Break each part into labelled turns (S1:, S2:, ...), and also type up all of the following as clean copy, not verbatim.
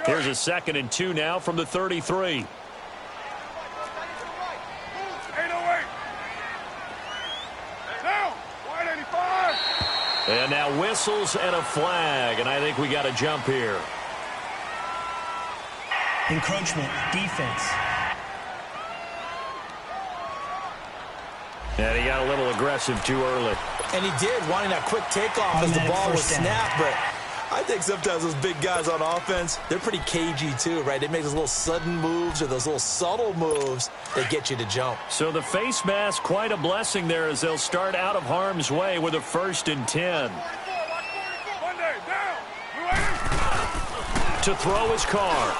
S1: Here's a 2nd and 2 now from the 33. And now whistles and a flag, and I think we got a jump here.
S2: Encroachment, defense.
S1: And he got a little aggressive too early.
S3: And he did, wanting that quick takeoff as the ball was snapped. But I think sometimes those big guys on offense, they're pretty cagey too, right? They make those little sudden moves or those little subtle moves that get you to jump.
S1: So the face mask, quite a blessing there as they'll start out of harm's way with a 1st and 10. To throw his car.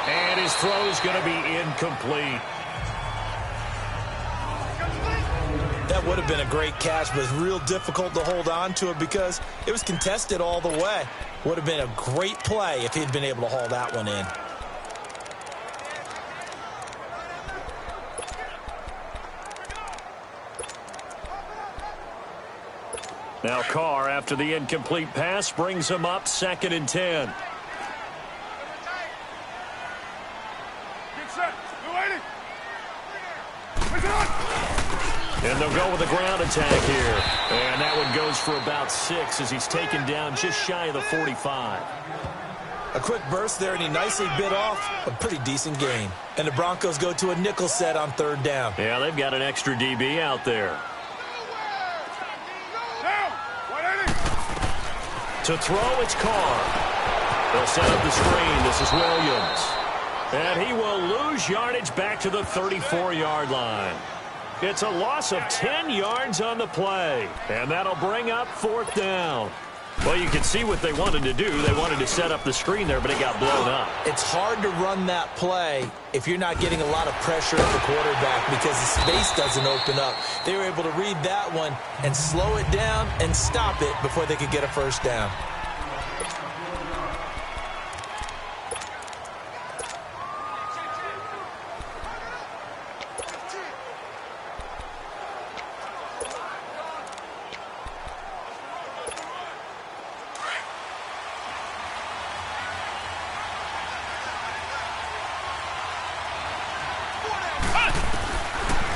S1: And his throw is going to be incomplete.
S3: That would have been a great catch, but it's real difficult to hold on to it because it was contested all the way. Would have been a great play if he'd been able to haul that one in.
S1: Now Carr, after the incomplete pass, brings him up 2nd and 10. And they'll go with a ground attack here. And that one goes for about 6 as he's taken down just shy of the 45.
S3: A quick burst there, and he nicely bit off a pretty decent gain. And the Broncos go to a nickel set on 3rd down.
S1: Yeah, they've got an extra DB out there. To throw, it's Carr. They'll set up the screen. This is Williams. And he will lose yardage back to the 34-yard line. It's a loss of 10 yards on the play. And that'll bring up 4th down. Well, you can see what they wanted to do. They wanted to set up the screen there, but it got blown up.
S3: It's hard to run that play if you're not getting a lot of pressure at the quarterback because the space doesn't open up. They were able to read that one and slow it down and stop it before they could get a 1st down.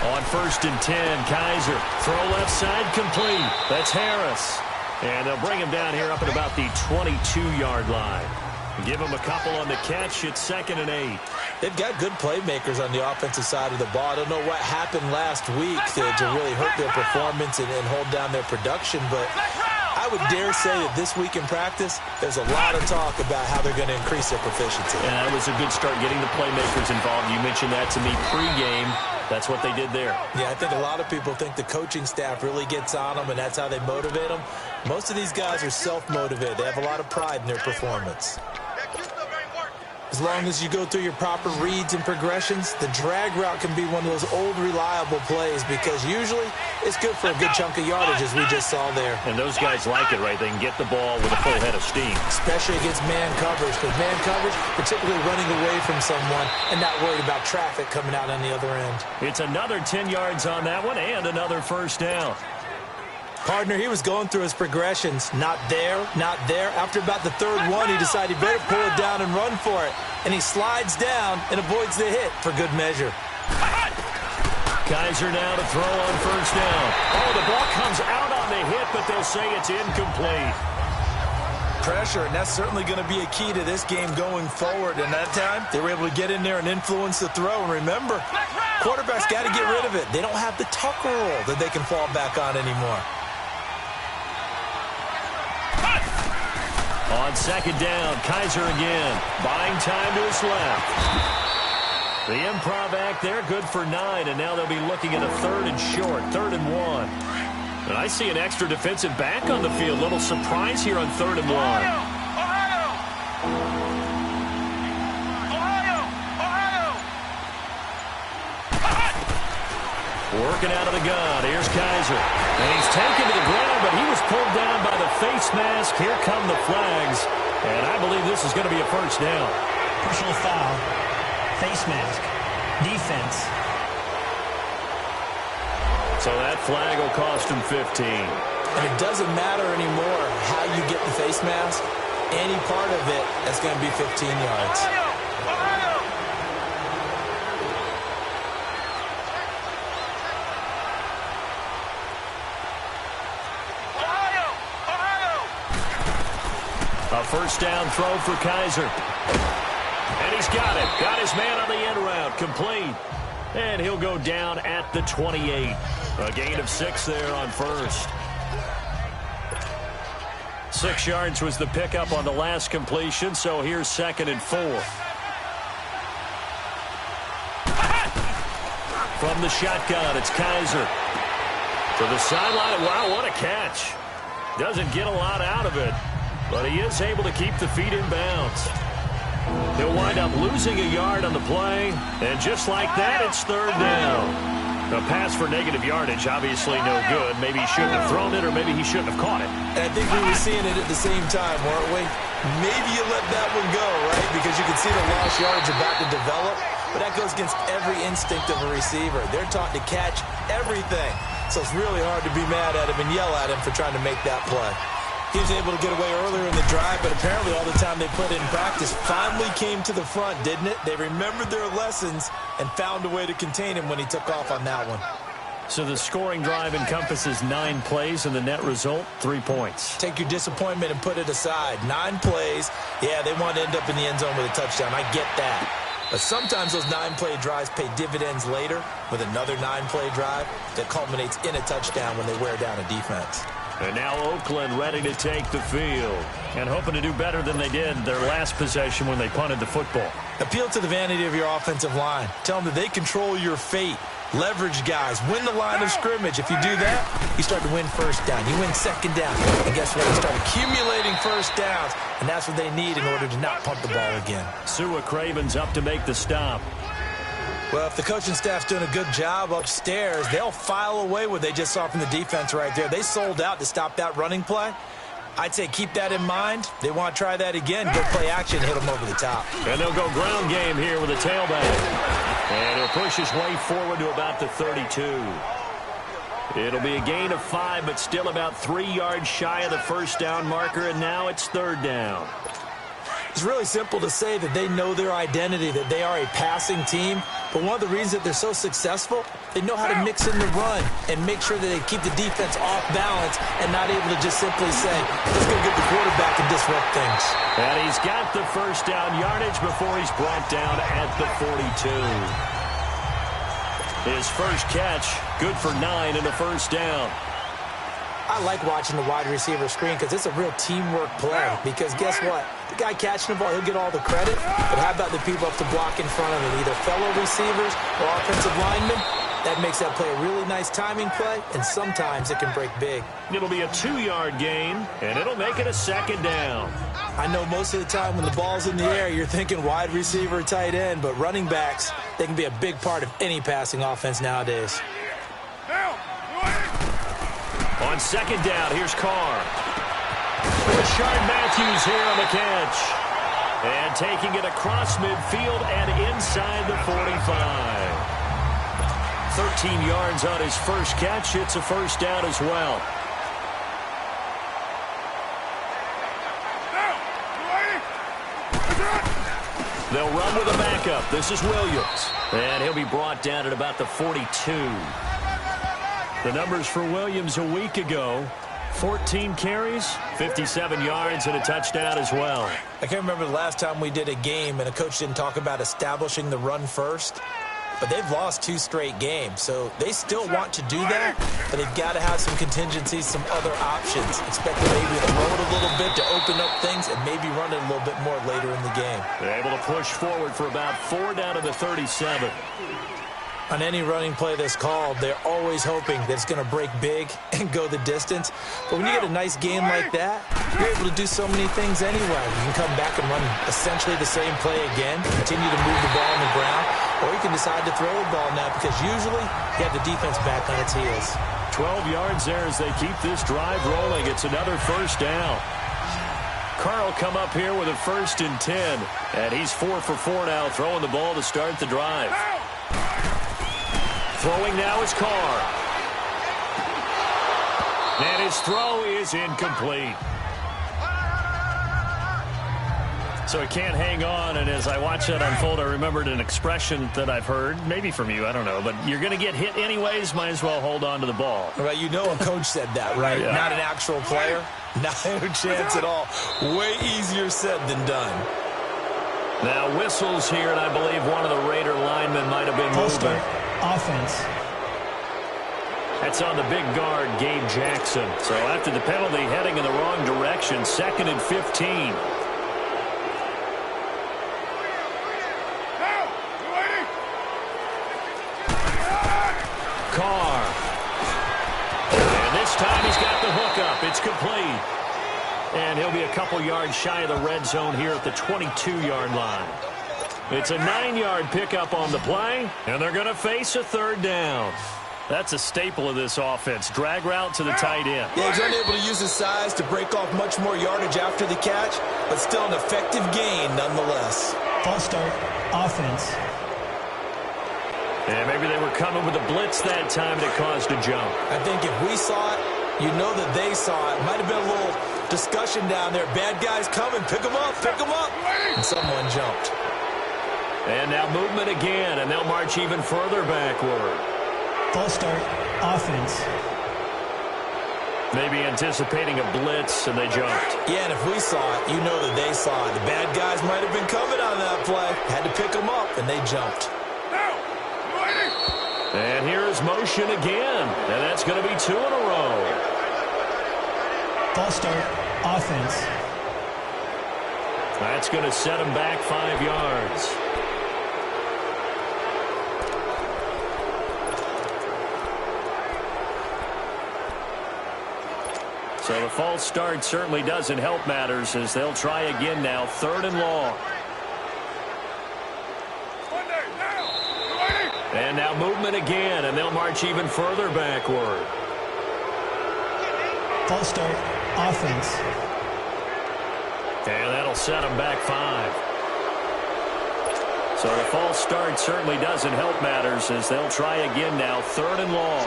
S1: On 1st and 10, Kaiser. Throw left side complete. That's Harris. And they'll bring him down here up at about the 22-yard line. Give him a couple on the catch. It's 2nd and 8.
S3: They've got good playmakers on the offensive side of the ball. I don't know what happened last week to really hurt their performance and hold down their production, but I would dare say that this week in practice, there's a lot of talk about how they're going to increase their proficiency.
S1: Yeah, that was a good start getting the playmakers involved. You mentioned that to me pregame. That's what they did there.
S3: Yeah, I think a lot of people think the coaching staff really gets on them, and that's how they motivate them. Most of these guys are self-motivated. They have a lot of pride in their performance. As long as you go through your proper reads and progressions, the drag route can be one of those old reliable plays because usually it's good for a good chunk of yardage, as we just saw there.
S1: And those guys like it, right? They can get the ball with a full head of steam.
S3: Especially against man coverage, because man coverage, particularly running away from someone and not worried about traffic coming out on the other end.
S1: It's another 10 yards on that one and another 1st down.
S3: Partner, he was going through his progressions. Not there, not there. After about the 3rd one, he decided he better pull it down and run for it. And he slides down and avoids the hit for good measure.
S1: Kaiser now to throw on 1st down. Oh, the ball comes out on the hit, but they'll say it's incomplete.
S3: Pressure, and that's certainly going to be a key to this game going forward. And that time, they were able to get in there and influence the throw. And remember, quarterbacks got to get rid of it. They don't have the tuck roll that they can fall back on anymore.
S1: On 2nd down, Kaiser again, buying time to his left. The improv act there, good for 9, and now they'll be looking at a 3rd and short, 3rd and 1. And I see an extra defensive back on the field. Little surprise here on 3rd and 1. Working out of the gun. Here's Kaiser. And he's taken to the ground, but he was pulled down by the face mask. Here come the flags. And I believe this is going to be a 1st down.
S2: Personal foul. Face mask. Defense.
S1: So that flag will cost him 15.
S3: And it doesn't matter anymore how you get the face mask. any part of it that's going to be 15 yards.
S1: A first down throw for Kaiser. And he's got it. Got his man on the end route. Complete. And he'll go down at the 28. A gain of 6 there on first. 6 yards was the pickup on the last completion, so here's 2nd and 4. From the shotgun, it's Kaiser. To the sideline. Wow, what a catch. Doesn't get a lot out of it, but he is able to keep the feet in bounds. He'll wind up losing a yard on the play, and just like that, it's 3rd down. A pass for negative yardage, obviously no good. Maybe he shouldn't have thrown it, or maybe he shouldn't have caught it.
S3: And I think we were seeing it at the same time, weren't we? Maybe you let that one go, right? Because you can see the lost yardage about to develop, but that goes against every instinct of a receiver. They're taught to catch everything, so it's really hard to be mad at him and yell at him for trying to make that play. He was able to get away earlier in the drive, but apparently all the time they put in practice finally came to the front, didn't it? They remembered their lessons and found a way to contain him when he took off on that one.
S1: So the scoring drive encompasses 9 plays, and the net result, 3 points.
S3: Take your disappointment and put it aside. 9 plays. Yeah, they want to end up in the end zone with a touchdown. I get that. But sometimes those 9-play drives pay dividends later with another 9-play drive that culminates in a touchdown when they wear down a defense.
S1: And now Oakland ready to take the field and hoping to do better than they did their last possession when they punted the football.
S3: Appeal to the vanity of your offensive line. Tell them that they control your fate. Leverage guys. Win the line of scrimmage. If you do that, you start to win first down. You win 2nd down. And guess what? You start accumulating first downs. And that's what they need in order to not punt the ball again.
S1: Sua Craven's up to make the stop.
S3: Well, if the coaching staff's doing a good job upstairs, they'll file away what they just saw from the defense right there. They sold out to stop that running play. I'd say keep that in mind. They want to try that again. Go play action, hit them over the top.
S1: And they'll go ground game here with a tailback. And he'll push his way forward to about the 32. It'll be a gain of 5, but still about 3 yards shy of the first down marker, and now it's 3rd down.
S3: It's really simple to say that they know their identity, that they are a passing team. But one of the reasons that they're so successful, they know how to mix in the run and make sure that they keep the defense off balance and not able to just simply say, let's go get the quarterback and disrupt things.
S1: And he's got the first down yardage before he's brought down at the 42. His first catch, good for 9 and a first down.
S3: I like watching the wide receiver screen because it's a real teamwork play. Because guess what? The guy catching the ball, he'll get all the credit. But how about the people up to block in front of him? Either fellow receivers or offensive linemen. That makes that play a really nice timing play, and sometimes it can break big.
S1: It'll be a 2-yard gain, and it'll make it a 2nd down.
S3: I know most of the time when the ball's in the air, you're thinking wide receiver, tight end, but running backs, they can be a big part of any passing offense nowadays.
S1: On 2nd down, here's Carr. Rashard Matthews here on the catch. And taking it across midfield and inside the 45. 13 yards on his first catch. It's a first down as well. They'll run with a backup. This is Williams. And he'll be brought down at about the 42. The numbers for Williams a week ago, 14 carries, 57 yards, and a touchdown as well.
S3: I can't remember the last time we did a game and a coach didn't talk about establishing the run first. But they've lost 2 straight games, so they still want to do that, but they've got to have some contingencies, some other options. Expect them maybe to throw it a little bit to open up things and maybe run it a little bit more later in the game.
S1: They're able to push forward for about 4 down to the 37.
S3: On any running play that's called, they're always hoping that it's going to break big and go the distance. But when you get a nice game like that, you're able to do so many things anyway. You can come back and run essentially the same play again, continue to move the ball on the ground, or you can decide to throw the ball now because usually you have the defense back on its heels.
S1: 12 yards there as they keep this drive rolling. It's another first down. Carl come up here with a 1st and 10, and he's 4 for 4 now, throwing the ball to start the drive. Throwing now is Carr. And his throw is incomplete. So he can't hang on, and as I watch that unfold, I remembered an expression that I've heard, maybe from you, I don't know, but you're going to get hit anyways, might as well hold on to the ball.
S3: Right, you know a coach said that, right?
S1: Yeah.
S3: Not an actual player. Not a chance at all. Way easier said than done.
S1: Now whistles here, and I believe one of the Raider linemen might have been moving.
S2: Offense.
S1: That's on the big guard, Gabe Jackson. So after the penalty, heading in the wrong direction, 2nd and 15. Carr. And this time he's got the hook up. It's complete. And he'll be a couple yards shy of the red zone here at the 22-yard line. It's a 9-yard pickup on the play, and they're going to face a 3rd down. That's a staple of this offense. Drag route to the tight end.
S3: Yeah, he's unable to use his size to break off much more yardage after the catch, but still an effective gain nonetheless.
S2: False start. Offense.
S1: And maybe they were coming with a blitz that time and it caused a jump.
S3: I think if we saw it, you know that they saw it. Might have been a little discussion down there. Bad guys coming. Pick them up. Pick them up. And someone jumped.
S1: And now movement again, and they'll march even further backward.
S2: False start. Offense.
S1: Maybe anticipating a blitz, and they jumped.
S3: Yeah, and if we saw it, you know that they saw it. The bad guys might have been coming on that play. Had to pick them up, and they jumped.
S1: And here's motion again, and that's going to be 2 in a row.
S2: False start. Offense.
S1: That's going to set him back 5 yards. So the false start certainly doesn't help matters as they'll try again now, 3rd and long. And now movement again, and they'll march even further backward.
S2: False start. Offense.
S1: And that'll set them back 5. So the false start certainly doesn't help matters as they'll try again now, 3rd and long.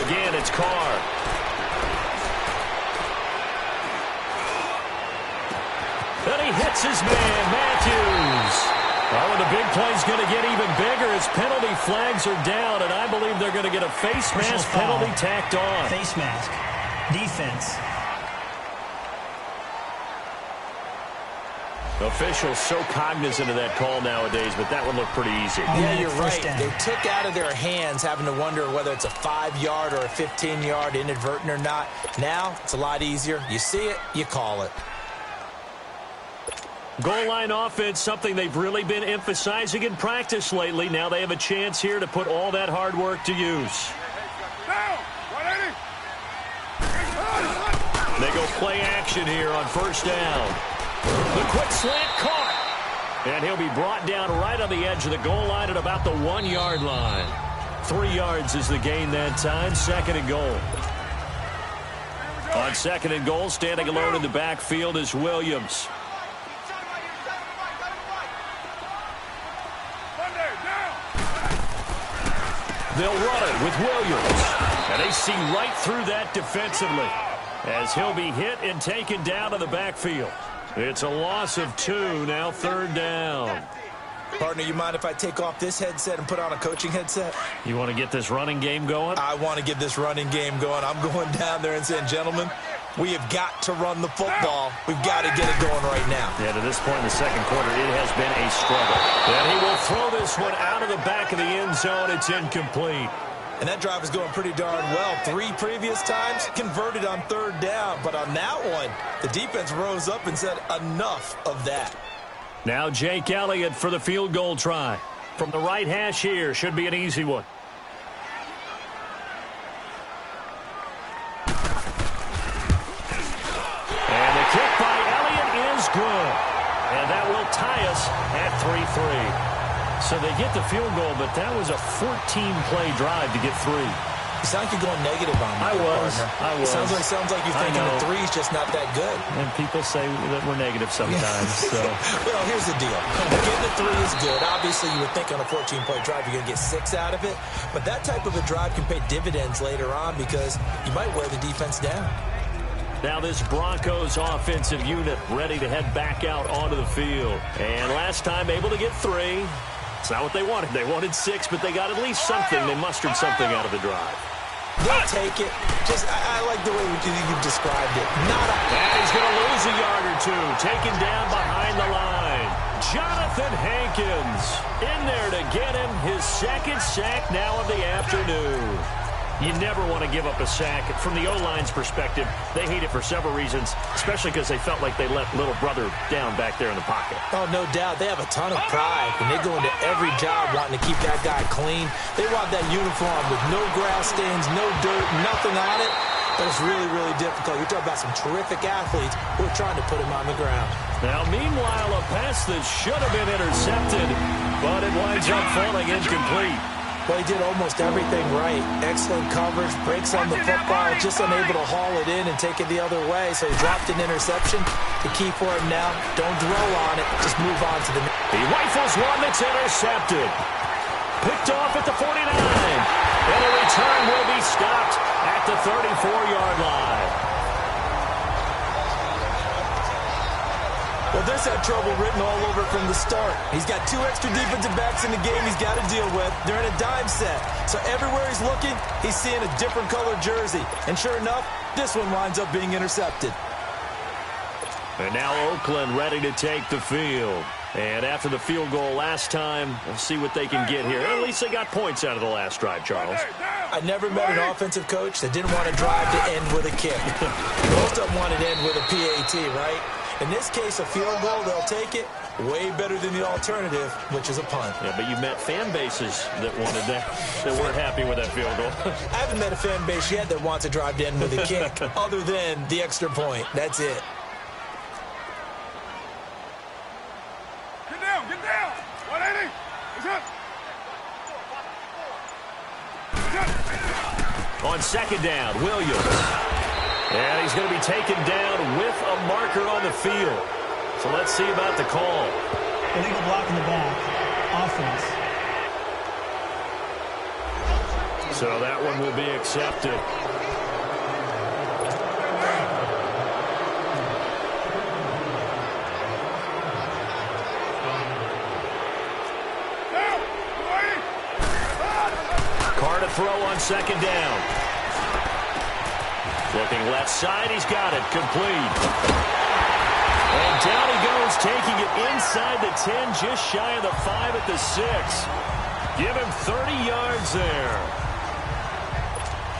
S1: Again, it's Carr. And he hits his man, Matthews. Oh, and the big play's going to get even bigger as penalty flags are down, and I believe they're going to get a face mask penalty tacked on.
S2: Face mask. Defense.
S1: Officials so cognizant of that call nowadays, but that one looked pretty easy.
S3: Yeah, you're right. They took out of their hands having to wonder whether it's a 5-yard or a 15-yard inadvertent or not. Now, it's a lot easier. You see it, you call it.
S1: Goal line offense, something they've really been emphasizing in practice lately. Now they have a chance here to put all that hard work to use. They go play action here on 1st down. The quick slant caught. And he'll be brought down right on the edge of the goal line at about the 1-yard line. 3 yards is the gain that time. 2nd and goal. On 2nd and goal, standing alone in the backfield is Williams. They'll run it with Williams. And they see right through that defensively as he'll be hit and taken down to the backfield. It's a loss of 2, now 3rd down.
S3: Partner, you mind if I take off this headset and put on a coaching headset?
S1: You want to get this running game going?
S3: I want to get this running game going. I'm going down there and saying, gentlemen, we have got to run the football. We've got to get it going right now.
S1: Yeah, to this point in the 2nd quarter, it has been a struggle. And he will throw this one out of the back of the end zone. It's incomplete.
S3: And that drive is going pretty darn well. 3 previous times converted on 3rd down. But on that one, the defense rose up and said, enough of that.
S1: Now Jake Elliott for the field goal try. From the right hash here, should be an easy one. And the kick by Elliott is good. And that will tie us at 3-3. So they get the field goal, but that was a 14-play drive to get 3.
S3: You sound like you're going negative on me.
S1: I was.
S3: It sounds like you're thinking the three's just not that good.
S1: And people say that we're negative sometimes. So.
S3: Well, here's the deal. Getting the three is good. Obviously, you would think on a 14-point drive you're going to get 6 out of it. But that type of a drive can pay dividends later on because you might wear the defense down.
S1: Now this Broncos offensive unit ready to head back out onto the field. And last time able to get 3. It's not what they wanted. They wanted 6, but they got at least something. They mustered something out of the drive.
S3: They'll take it. I like the way you've described it.
S1: And he's going to lose a yard or 2. Taken down behind the line. Jonathan Hankins in there to get him his 2nd sack now of the afternoon. You never want to give up a sack. From the O-line's perspective, they hate it for several reasons, especially because they felt like they let little brother down back there in the pocket.
S3: Oh, no doubt. They have a ton of pride, and they go into every job wanting to keep that guy clean. They want that uniform with no grass stains, no dirt, nothing on it. But it's really, really difficult. You're talking about some terrific athletes who are trying to put him on the ground.
S1: Now, meanwhile, a pass that should have been intercepted, but it winds up falling incomplete.
S3: Well, he did almost everything right. Excellent coverage, breaks on the football, just unable to haul it in and take it the other way. So he dropped an interception. The key for him now, don't dwell on it. Just move on to the next.
S1: He rifles one that's intercepted. Picked off at the 49. And a return will be stopped at the 34-yard line.
S3: Well, this had trouble written all over from the start. He's got 2 extra defensive backs in the game he's got to deal with. They're in a dime set. So everywhere he's looking, he's seeing a different color jersey. And sure enough, this one winds up being intercepted.
S1: And now Oakland ready to take the field. And after the field goal last time, we'll see what they can get here. At least they got points out of the last drive, Charles.
S3: I never met an offensive coach that didn't want to drive to end with a kick. Most of them want to end with a PAT, right? In this case, a field goal, they'll take it. Way better than the alternative, which is a punt.
S1: Yeah, but you met fan bases that wanted that weren't happy with that field goal.
S3: I haven't met a fan base yet that wants to drive to end with a kick, other than the extra point. That's it.
S4: Get down, get down. 180.
S1: On 2nd down, Williams. And he's going to be taken down with a marker on the field. So let's see about the call.
S2: Illegal block in the back. Offense.
S1: So that one will be accepted. Carr to throw on 2nd down. Looking left side, he's got it, complete. And down he goes, taking it inside the 10, just shy of the 5 at the 6. Give him 30 yards there.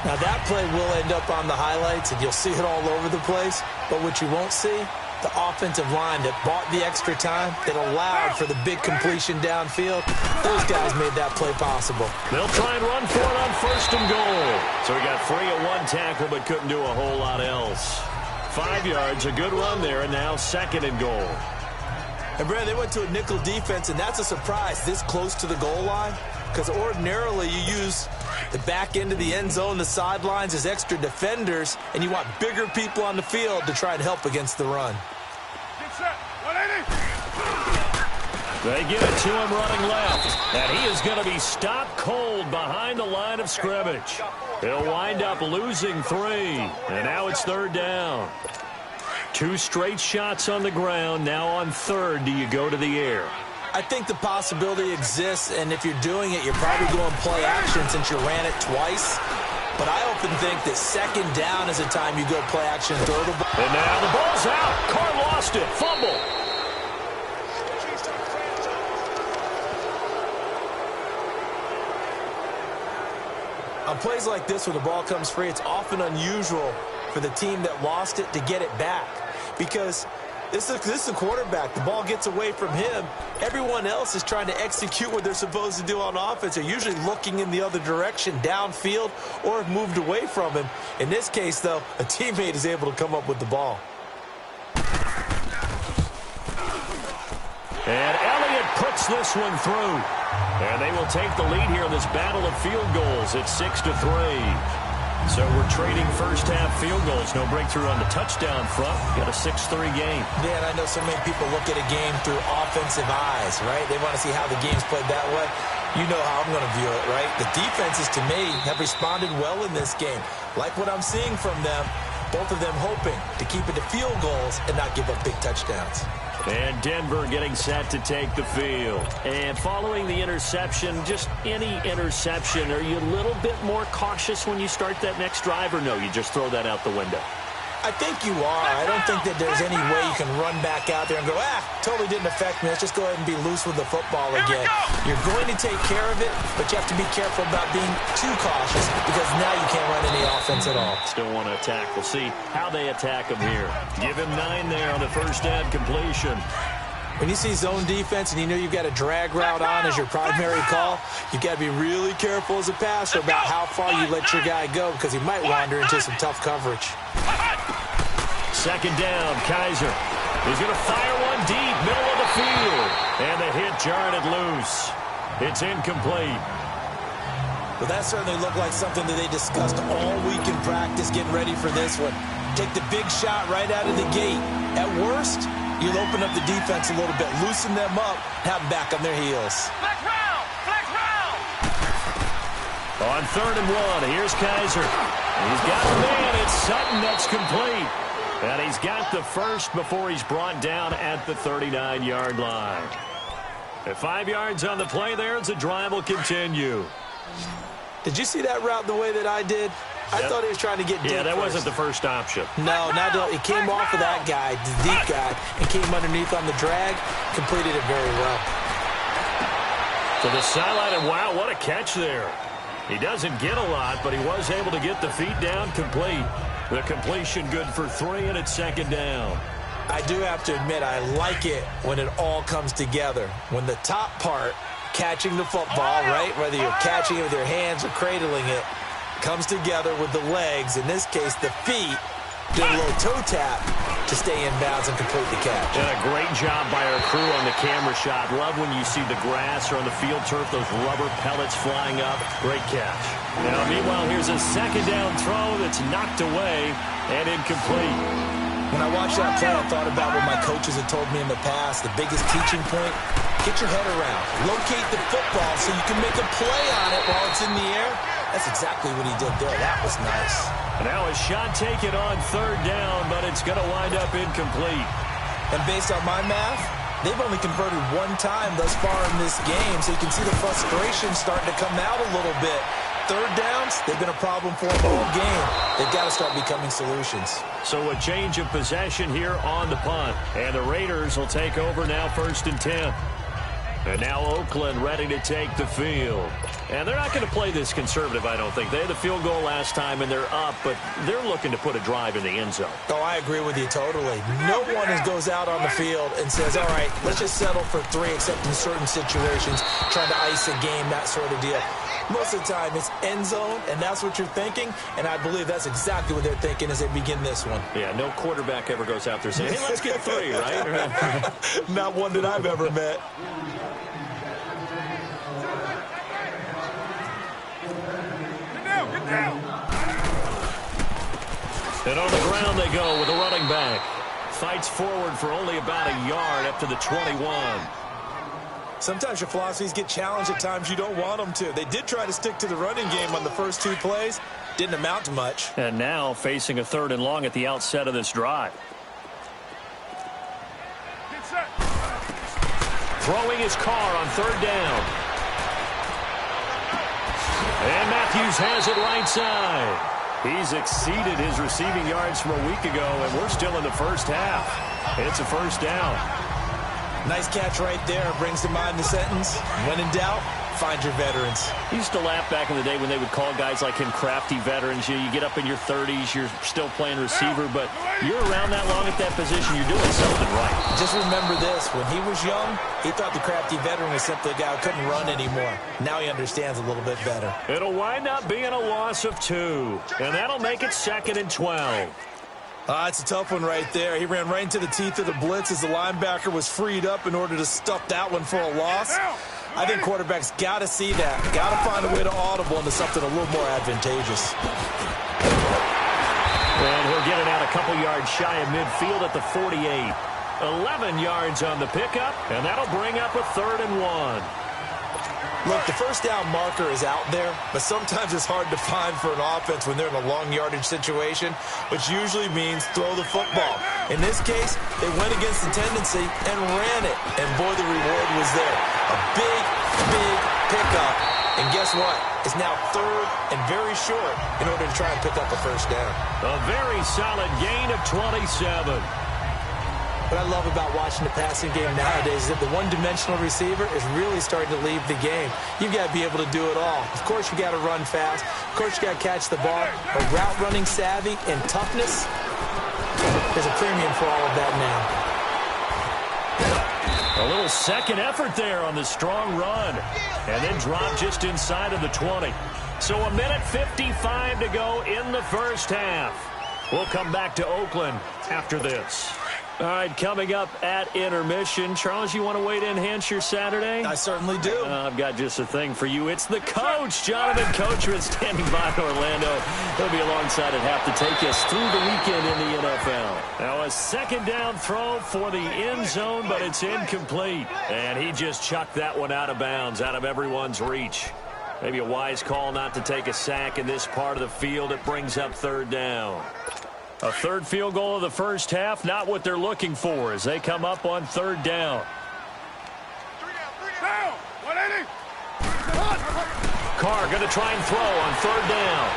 S3: Now that play will end up on the highlights, and you'll see it all over the place. But what you won't see, the offensive line that bought the extra time, that allowed for the big completion downfield, those guys made that play possible.
S1: They'll try and run for it on 1st and goal. So he got free of 1 tackle, but couldn't do a whole lot else. 5 yards, a good run there, and now 2nd and goal.
S3: And, Brad, they went to a nickel defense, and that's a surprise this close to the goal line, because ordinarily you use the back end of the end zone, the sidelines as extra defenders, and you want bigger people on the field to try and help against the run.
S4: Get set. 180.
S1: They give it to him running left, and he is going to be stopped cold behind the line of scrimmage. He'll wind up losing 3, and now it's 3rd down. 2 straight shots on the ground. Now on 3rd, do you go to the air?
S3: I think the possibility exists, and if you're doing it, you're probably going play action since you ran it twice. But I often think that 2nd down is the time you go play action and throw the ball.
S1: And now the ball's out. Carr lost it. Fumble.
S3: On plays like this where the ball comes free, it's often unusual for the team that lost it to get it back. Because this is a quarterback. The ball gets away from him. Everyone else is trying to execute what they're supposed to do on offense. They're usually looking in the other direction, downfield, or have moved away from him. In this case, though, a teammate is able to come up with the ball.
S1: And Elliott puts this one through. And they will take the lead here in this battle of field goals at 6-3. So we're trading first-half field goals. No breakthrough on the touchdown front. Got a 6-3 game.
S3: Yeah, and I know so many people look at a game through offensive eyes, right? They want to see how the game's played that way. You know how I'm going to view it, right? The defenses, to me, have responded well in this game. Like what I'm seeing from them, both of them hoping to keep it to field goals and not give up big touchdowns.
S1: And Denver getting set to take the field. And following the interception, just any interception, are you a little bit more cautious when you start that next drive, or no, you just throw that out the window?
S3: I think you are. I don't think that there's any way you can run back out there and go, totally didn't affect me. Let's just go ahead and be loose with the football again. You're going to take care of it, but you have to be careful about being too cautious because now you can't run any offense at all.
S1: Still want to attack. We'll see how they attack him here. Give him 9 there on the first down completion.
S3: When you see zone defense and you know you've got a drag route on as your primary call, you've got to be really careful as a passer about how far you let your guy go because he might wander into some tough coverage.
S1: Second down, Kaiser. He's going to fire one deep, middle of the field. And the hit jarred it loose. It's incomplete.
S3: Well, that certainly looked like something that they discussed all week in practice getting ready for this one. Take the big shot right out of the gate. At worst, you'll open up the defense a little bit, loosen them up, have them back on their heels.
S4: Flex round! Flex round!
S1: On 3rd and 1, here's Kaiser. He's got the man. It's Sutton that's complete. And he's got the first before he's brought down at the 39-yard line. At 5 yards on the play there, as the drive will continue.
S3: Did you see that route the way that I did? I thought he was trying to get deep.
S1: Yeah, that
S3: first.
S1: wasn't the first option.
S3: No, not at all. It came off of that guy, the deep guy, and came underneath on the drag. Completed it very well.
S1: To the sideline, and wow, what a catch there. He doesn't get a lot, but he was able to get the feet down complete. The completion good for 3, and it's 2nd down.
S3: I do have to admit, I like it when it all comes together. When the top part, catching the football, right, whether you're catching it with your hands or cradling it, comes together with the legs, in this case the feet, do a little toe tap to stay in bounds and complete the catch.
S1: And a great job by our crew on the camera shot. Love when you see the grass or on the field turf, those rubber pellets flying up. Great catch. Now, meanwhile, here's a 2nd down throw that's knocked away and incomplete.
S3: When I watched that play, I thought about what my coaches had told me in the past. The biggest teaching point, get your head around. Locate the football so you can make a play on it while it's in the air. That's exactly what he did there. That was nice.
S1: And now a shot taken on 3rd down, but it's going to wind up incomplete.
S3: And based on my math, they've only converted 1 time thus far in this game, so you can see the frustration starting to come out a little bit. 3rd downs, they've been a problem for them all game. They've got to start becoming solutions.
S1: So a change of possession here on the punt. And the Raiders will take over now 1st and 10. And now Oakland ready to take the field. And they're not going to play this conservative, I don't think. They had the field goal last time, and they're up, but they're looking to put a drive in the end zone.
S3: Oh, I agree with you totally. No one goes out on the field and says, all right, let's just settle for 3, except in certain situations, trying to ice a game, that sort of deal. Most of the time, it's end zone, and that's what you're thinking, and I believe that's exactly what they're thinking as they begin this one.
S1: Yeah, no quarterback ever goes out there saying, hey, let's get 3, right?
S3: Not one that I've ever met.
S4: Get down!
S1: And on the ground they go with a running back. Fights forward for only about a yard up to the 21.
S3: Sometimes your philosophies get challenged at times you don't want them to. They did try to stick to the running game on the first 2 plays. Didn't amount to much.
S1: And now facing a 3rd and long at the outset of this drive.
S4: Get set!
S1: Throwing his car on 3rd down. And Matthews has it right side. He's exceeded his receiving yards from a week ago, and we're still in the first half. It's a 1st down.
S3: Nice catch right there. Brings to mind the sentence, when in doubt, find your veterans.
S1: I used to laugh back in the day when they would call guys like him crafty veterans. You get up in your 30s, you're still playing receiver, but you're around that long at that position, you're doing something right.
S3: Just remember this, when he was young, he thought the crafty veteran was simply a guy who couldn't run anymore. Now he understands a little bit better.
S1: It'll wind up being a loss of 2, and that'll make it 2nd and 12.
S3: It's a tough one right there. He ran right into the teeth of the blitz as the linebacker was freed up in order to stuff that one for a loss. I think quarterbacks got to see that. Got to find a way to audible into something a little more advantageous.
S1: And he'll get it out a couple yards shy of midfield at the 48. 11 yards on the pickup, and that'll bring up a 3rd and 1.
S3: Look, the first down marker is out there, but sometimes it's hard to find for an offense when they're in a long yardage situation, which usually means throw the football. In this case, they went against the tendency and ran it, and boy, the reward was there. A big, big pickup, and guess what? It's now 3rd and very short in order to try and pick up a first down.
S1: A very solid gain of 27.
S3: What I love about watching the passing game nowadays is that the one-dimensional receiver is really starting to leave the game. You've got to be able to do it all. Of course, you got to run fast. Of course, you got to catch the ball. But route running savvy and toughness, there's a premium for all of that now.
S1: A little second effort there on the strong run. And then drop just inside of the 20. So a minute 55 to go in the first half. We'll come back to Oakland after this. All right, coming up at intermission. Charles, you want to wait to enhance your Saturday?
S3: I certainly do.
S1: I've got just a thing for you. It's the coach, Jonathan Coachman, standing by in Orlando. He'll be alongside at half to take us through the weekend in the NFL. Now a second down throw for the end zone, but it's incomplete. And he just chucked that one out of bounds, out of everyone's reach. Maybe a wise call not to take a sack in this part of the field. It brings up 3rd down. A 3rd field goal of the first half, not what they're looking for as they come up on 3rd down.
S4: Down. 180.
S1: Carr going to try and throw on 3rd down.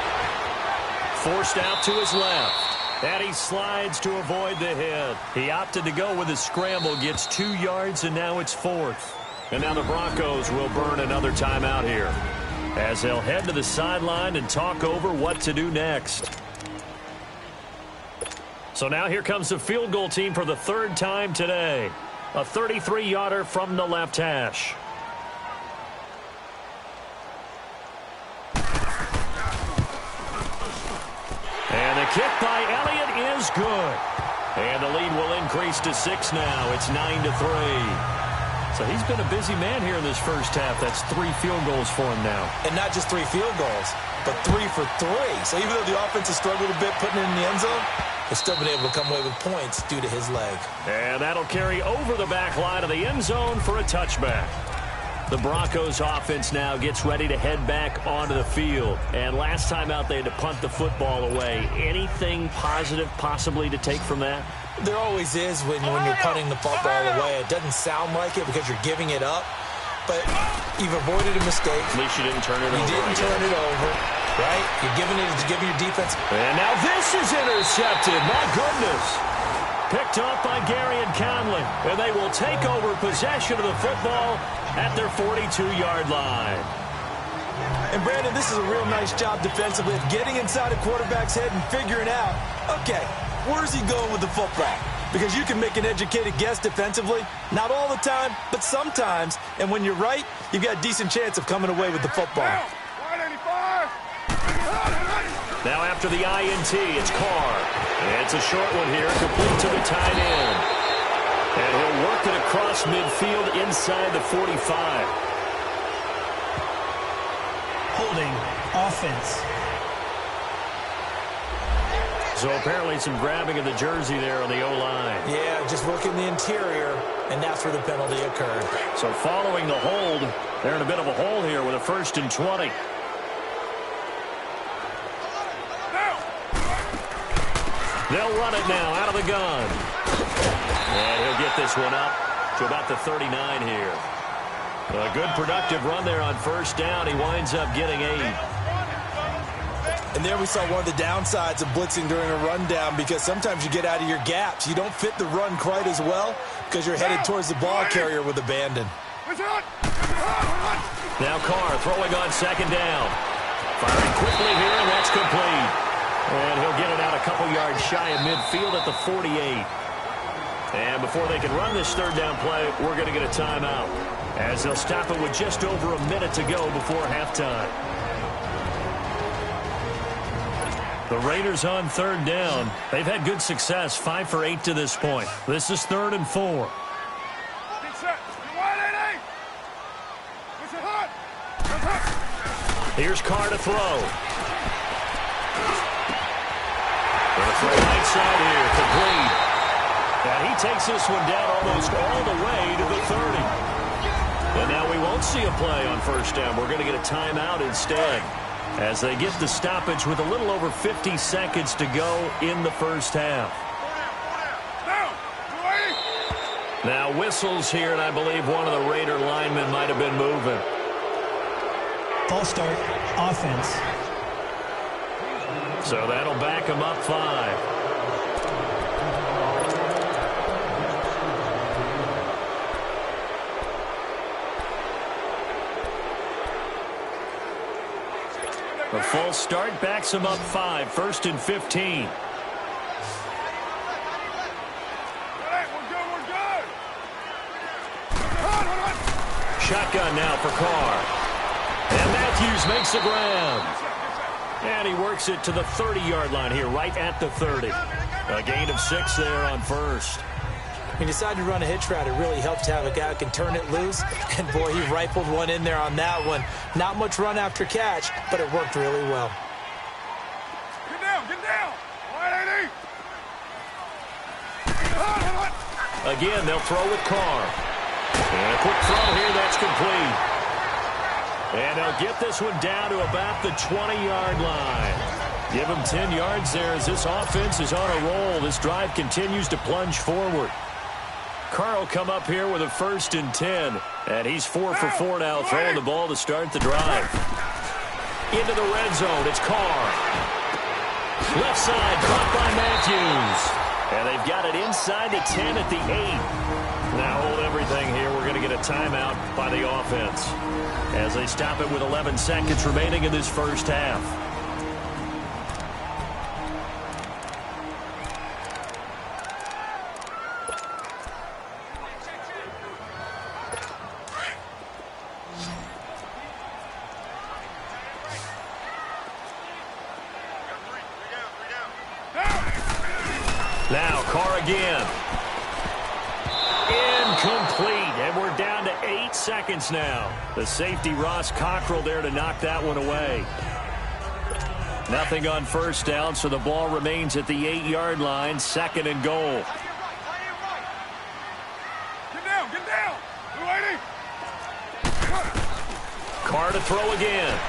S1: Forced out to his left. And he slides to avoid the hit. He opted to go with a scramble, gets 2 yards, and now it's 4th. And now the Broncos will burn another timeout here as they'll head to the sideline and talk over what to do next. So now here comes the field goal team for the 3rd time today. A 33-yarder from the left hash. And the kick by Elliott is good. And the lead will increase to 6 now. It's 9-3. So he's been a busy man here in this first half. That's 3 field goals for him now.
S3: And not just 3 field goals, but 3 for 3. So even though the offense has struggled a bit putting it in the end zone, they've still been able to come away with points due to his leg.
S1: And that'll carry over the back line of the end zone for a touchback. The Broncos offense now gets ready to head back onto the field. And last time out, they had to punt the football away. Anything positive possibly to take from that?
S3: There always is when you're punting the football away. It doesn't sound like it because you're giving it up, but you've avoided a mistake.
S1: At least you didn't turn it over.
S3: You didn't turn it over, right? You're giving your defense.
S1: And now this is intercepted. My goodness. Picked off by Gary and Conley. And they will take over possession of the football at their 42-yard line.
S3: And, Brandon, this is a real nice job defensively of getting inside a quarterback's head and figuring out, okay, where's he going with the football? Because you can make an educated guess defensively. Not all the time, but sometimes. And when you're right, you've got a decent chance of coming away with the football.
S4: 185.
S1: Now after the INT, it's Carr. It's a short one here, complete to the tight end. And he'll work it across midfield inside the 45.
S2: Holding offense.
S1: So apparently some grabbing of the jersey there on the O-line.
S3: Yeah, just working the interior, and that's where the penalty occurred.
S1: So following the hold, they're in a bit of a hole here with a 1st and 20. They'll run it now out of the gun. And he'll get this one up to about the 39 here. A good productive run there on 1st down. He winds up getting 8.
S3: And there we saw one of the downsides of blitzing during a rundown because sometimes you get out of your gaps. You don't fit the run quite as well because you're headed towards the ball carrier with abandon.
S1: Now Carr throwing on 2nd down. Firing quickly here, and that's complete. And he'll get it out a couple yards shy of midfield at the 48. And before they can run this 3rd down play, we're going to get a timeout as they'll stop it with just over a minute to go before halftime. The Raiders on third down. They've had good success, 5 for 8 to this point. This is 3rd and 4. Here's Carr to throw. Going to throw right side here, complete. And he takes this one down almost all the way to the 30. And now we won't see a play on first down. We're going to get a timeout instead, as they get the stoppage with a little over 50 seconds to go in the first half. Now whistles here, and I believe one of the Raider linemen might have been moving.
S2: False start, offense.
S1: So that'll back him up 5. A false start backs him up 5, 1st and 15. Shotgun now for Carr. And Matthews makes the ground. And he works it to the 30-yard line here, right at the 30. A gain of 6 there on first.
S3: He decided to run a hitch route. It really helped to have a guy who can turn it loose. And, boy, he rifled one in there on that one. Not much run after catch, but it worked really well.
S4: Get down, get down. All right, AD.
S1: Again, they'll throw with Carr. And a quick throw here, that's complete. And they'll get this one down to about the 20-yard line. Give him 10 yards there as this offense is on a roll. This drive continues to plunge forward. Carr will come up here with a 1st and 10. And he's 4 for 4 now, throwing the ball to start the drive. Into the red zone, it's Carr. Left side, caught by Matthews. And they've got it inside the 10 at the 8. Now hold everything here. We're going to get a timeout by the offense, as they stop it with 11 seconds remaining in this first half. Now Carr again. Incomplete, and we're down to 8 seconds now. The safety, Ross Cockrell, there to knock that one away. Nothing on first down, so the ball remains at the 8-yard line, 2nd and goal.
S4: Get down, get down. Blue 80.
S1: Carr to throw again.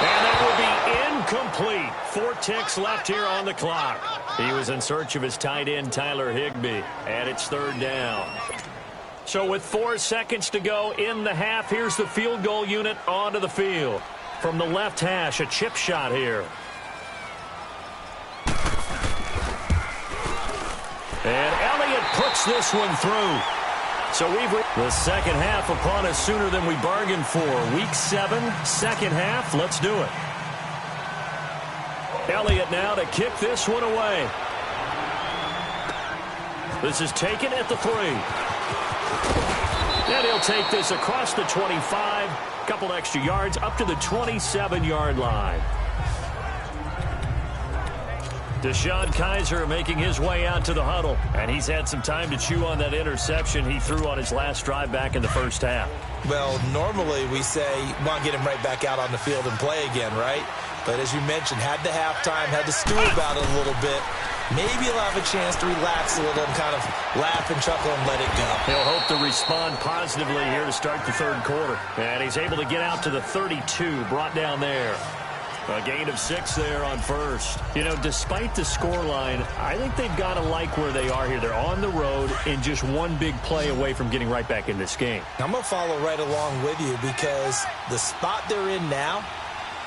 S1: And that will be incomplete. 4 ticks left here on the clock. He was in search of his tight end, Tyler Higbee, and it's 3rd down. So with 4 seconds to go in the half, here's the field goal unit onto the field. From the left hash, a chip shot here. And Elliott puts this one through. So we've the second half upon us sooner than we bargained for. Week 7, second half. Let's do it. Elliott now to kick this one away. This is taken at the 3. And he'll take this across the 25. Couple extra yards up to the 27-yard line. DeShone Kizer making his way out to the huddle. And he's had some time to chew on that interception he threw on his last drive back in the first half.
S3: Well, normally we say, want to get him right back out on the field and play again, right? But as you mentioned, had the halftime, had to stew about it a little bit. Maybe he'll have a chance to relax a little and kind of laugh and chuckle and let it go.
S1: He'll hope to respond positively here to start the third quarter. And he's able to get out to the 32, brought down there. A gain of 6 there on first. You know, despite the scoreline, I think they've got to like where they are here. They're on the road and just one big play away from getting right back in this game.
S3: I'm going to follow right along with you because the spot they're in now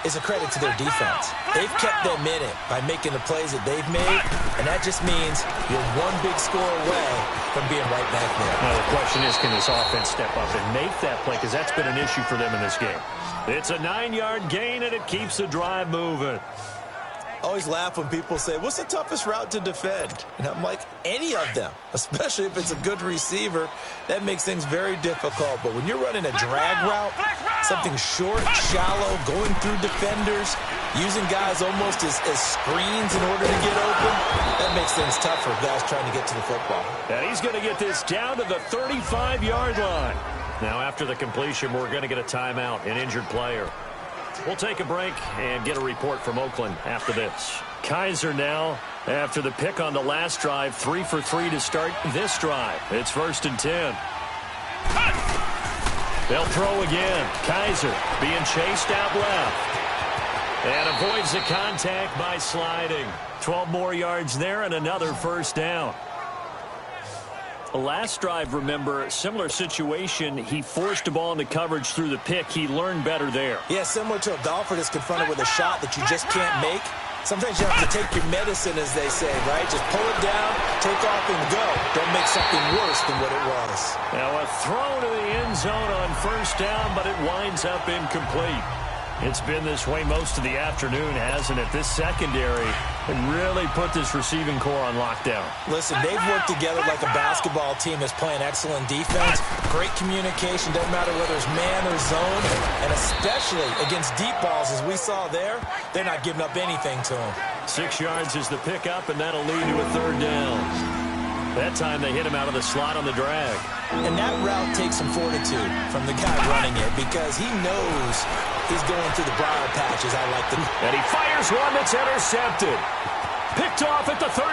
S3: is a credit to their defense. They've kept them in it by making the plays that they've made, and that just means you're one big score away from being right back there.
S1: Now the question is, can this offense step up and make that play? Because that's been an issue for them in this game. It's a 9-yard gain, and it keeps the drive moving.
S3: I always laugh when people say, what's the toughest route to defend? And I'm like, any of them, especially if it's a good receiver. That makes things very difficult. But when you're running a drag route, Something short, shallow, going through defenders, using guys almost as screens in order to get open. That makes things tough for guys trying to get to the football.
S1: And he's going to get this down to the 35-yard line. Now, after the completion, we're going to get a timeout, an injured player. We'll take a break and get a report from Oakland after this. Kaiser now, after the pick on the last drive, 3 for 3 to start this drive. It's 1st and 10. They'll throw again. Kaiser being chased out left. And avoids the contact by sliding. 12 more yards there and another 1st down. The last drive, remember, similar situation. He forced the ball into coverage through the pick. He learned better there.
S3: Yeah, similar to a golfer that's confronted with a shot that you just can't make. Sometimes you have to take your medicine, as they say, right? Just pull it down, take off, and go. Don't make something worse than what it was.
S1: Now a throw to the end zone on 1st down, but it winds up incomplete. It's been this way most of the afternoon, hasn't it? This secondary really put this receiving core on lockdown.
S3: Listen, they've worked together like a basketball team that's playing excellent defense. Great communication, doesn't matter whether it's man or zone. And especially against deep balls, as we saw there, they're not giving up anything to them.
S1: 6 yards is the pickup, and that'll lead to a 3rd down. That time they hit him out of the slot on the drag.
S3: And that route takes some fortitude from the guy running it because he knows he's going through the briar patches. I like the...
S1: And he fires one that's intercepted. Picked off at the 13.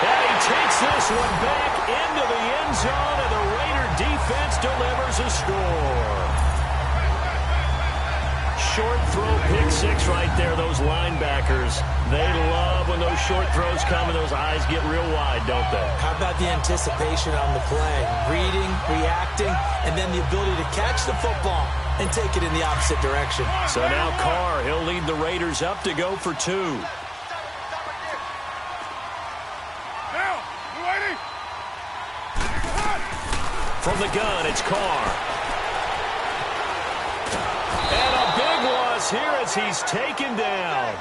S1: And he takes this one back into the end zone, and the Raider defense delivers a score. Short throw, pick 6 right there. Those linebackers, they love when those short throws come and those eyes get real wide, don't they?
S3: How about the anticipation on the play? Reading, reacting, and then the ability to catch the football and take it in the opposite direction.
S1: So now Carr, he'll lead the Raiders up to go for 2.
S4: Now, you ready?
S1: From the gun, it's Carr. And a big loss here as he's taken down.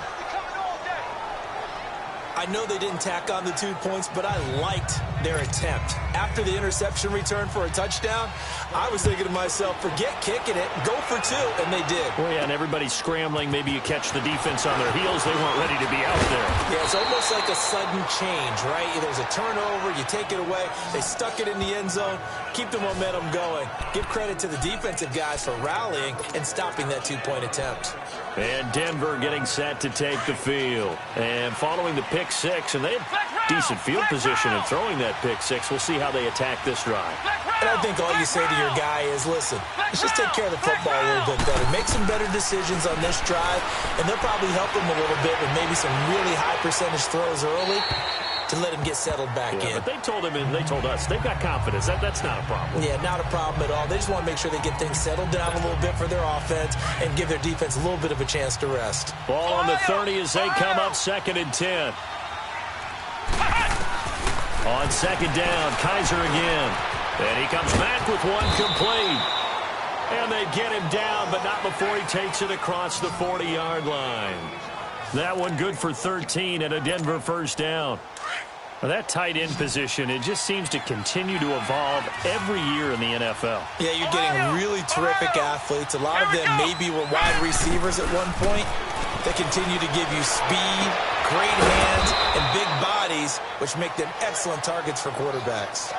S3: I know they didn't tack on the 2 points, but I liked their attempt. After the interception return for a touchdown, I was thinking to myself, forget kicking it, go for 2, and they did.
S1: Well, yeah, and everybody's scrambling. Maybe you catch the defense on their heels. They weren't ready to be out there.
S3: Yeah, it's almost like a sudden change, right? There's a turnover, you take it away, they stuck it in the end zone, keep the momentum going. Give credit to the defensive guys for rallying and stopping that 2-point attempt.
S1: And Denver getting set to take the field. And following the pick 6, and they had decent field position in throwing that pick 6. We'll see how they attack this drive.
S3: And I think all you say to your guy is, listen, let's just take care of the football a little bit better. Make some better decisions on this drive, and they'll probably help him a little bit with maybe some really high percentage throws early to let him get settled back in.
S1: But they told him and they told us they've got confidence. That's not a problem.
S3: Yeah, not a problem at all. They just want to make sure they get things settled down a little bit for their offense and give their defense a little bit of a chance to rest.
S1: Ball on the 30 as they come up 2nd and 10. On 2nd down, Kaiser again. And he comes back with one complete. And they get him down, but not before he takes it across the 40-yard line. That one good for 13 and a Denver 1st down. Well, that tight end position, it just seems to continue to evolve every year in the NFL.
S3: Yeah, you're getting really terrific athletes. A lot of them maybe were wide receivers at one point. They continue to give you speed, great hands, and big bodies, which make them excellent targets for quarterbacks.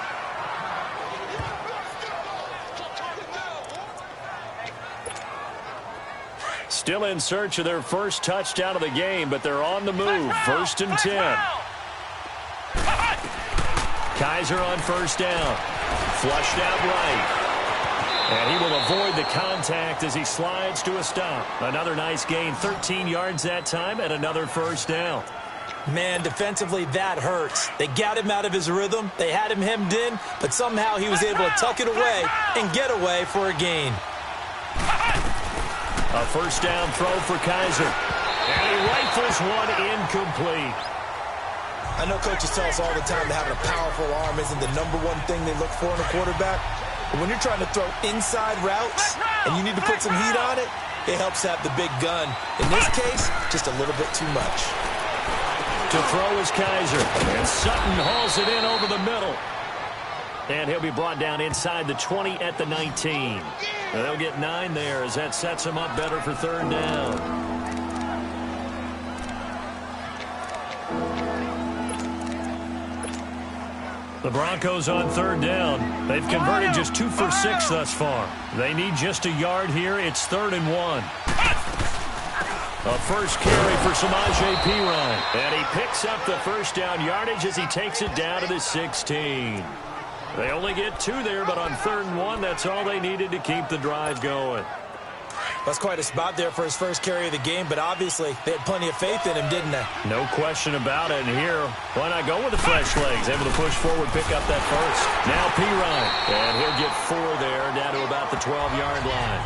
S1: Still in search of their first touchdown of the game, but they're on the move. 1st and 10. Kaiser on 1st down. Flushed out right. And he will avoid the contact as he slides to a stop. Another nice gain, 13 yards that time, and another 1st down.
S3: Man, defensively, that hurts. They got him out of his rhythm. They had him hemmed in, but somehow he was able to tuck it away and get away for a gain.
S1: A 1st down throw for Kaiser. And he rifles one incomplete.
S3: I know coaches tell us all the time that having a powerful arm isn't the #1 thing they look for in a quarterback. But when you're trying to throw inside routes and you need to put some heat on it, it helps have the big gun. In this case, just a little bit too much.
S1: To throw is Kaiser. And Sutton hauls it in over the middle. And he'll be brought down inside the 20 at the 19. They'll get 9 there as that sets him up better for third down. The Broncos on third down. They've converted just 2 for 6 thus far. They need just a yard here. It's 3rd and 1. A first carry for Samaje Perine. And he picks up the first down yardage as he takes it down to the 16. They only get 2 there, but on 3rd and 1, that's all they needed to keep the drive going.
S3: That's quite a spot there for his first carry of the game, but obviously they had plenty of faith in him, didn't they?
S1: No question about it. And here, why not go with the fresh legs? Able to push forward, pick up that first. Now Perine. And he'll get 4 there, down to about the 12-yard line.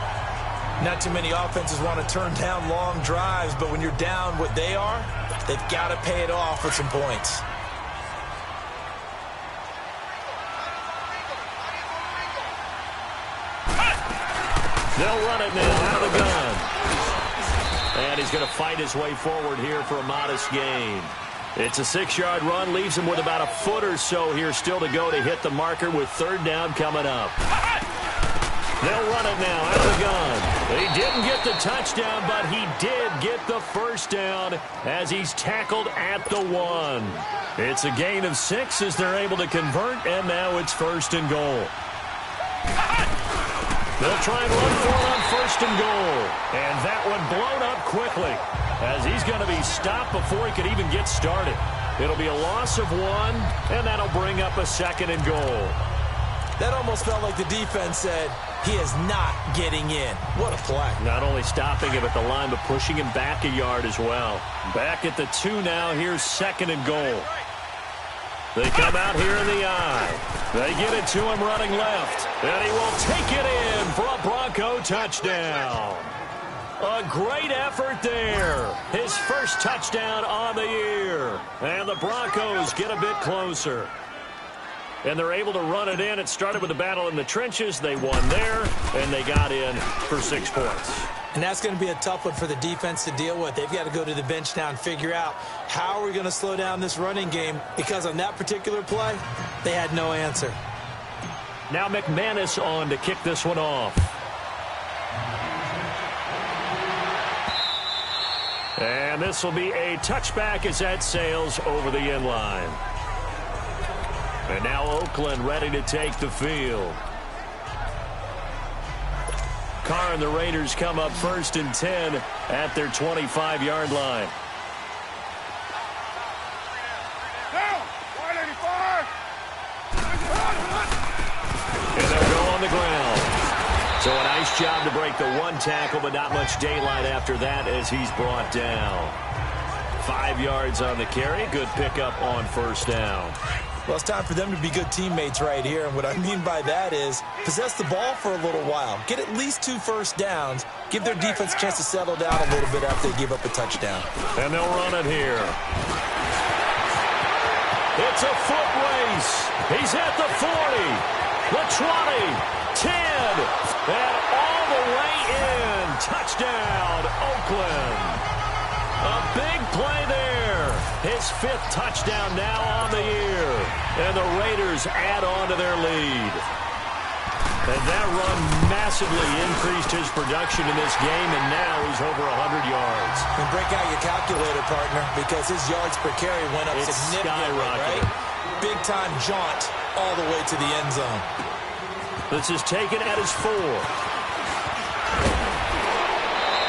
S3: Not too many offenses want to turn down long drives, but when you're down what they are, they've got to pay it off with some points.
S1: They'll run it now out of the gun. And he's going to fight his way forward here for a modest gain. It's a 6-yard run, leaves him with about a foot or so here still to go to hit the marker with 3rd down coming up. They'll run it now out of the gun. He didn't get the touchdown, but he did get the first down as he's tackled at the 1. It's a gain of 6 as they're able to convert, and now it's 1st and goal. They'll try and run for it on 1st and goal. And that one blown up quickly as he's going to be stopped before he could even get started. It'll be a loss of 1, and that'll bring up a 2nd and goal.
S3: That almost felt like the defense said, he is not getting in. What a play.
S1: Not only stopping him at the line, but pushing him back a yard as well. Back at the 2 now. Here's 2nd and goal. They come out here in the eye. They get it to him running left. And he will take it in for a Bronco touchdown. A great effort there. His first touchdown on the year. And the Broncos get a bit closer. And they're able to run it in. It started with a battle in the trenches. They won there, and they got in for 6 points.
S3: And that's going to be a tough one for the defense to deal with. They've got to go to the bench now and figure out how are we going to slow down this running game, because on that particular play, they had no answer.
S1: Now McManus on to kick this one off. And this will be a touchback as that sails over the end line. And now Oakland ready to take the field. Carr and the Raiders come up 1st and 10 at their 25-yard line.
S4: Down! 185!
S1: And they'll go on the ground. So a nice job to break the 1 tackle, but not much daylight after that as he's brought down. 5 yards on the carry. Good pickup on 1st down.
S3: Well, it's time for them to be good teammates right here. And what I mean by that is possess the ball for a little while. Get at least 2 first downs. Give their defense a chance to settle down a little bit after they give up a touchdown.
S1: And they'll run it here. It's a foot race. He's at the 40, the 20, 10, and all the way in. Touchdown, Oakland. A big play there. His 5th touchdown now on the year. And the Raiders add on to their lead. And that run massively increased his production in this game, and now he's over 100 yards.
S3: And break out your calculator, partner, because his yards per carry went up significantly, right? Big-time jaunt all the way to the end zone.
S1: This is taken at his 4.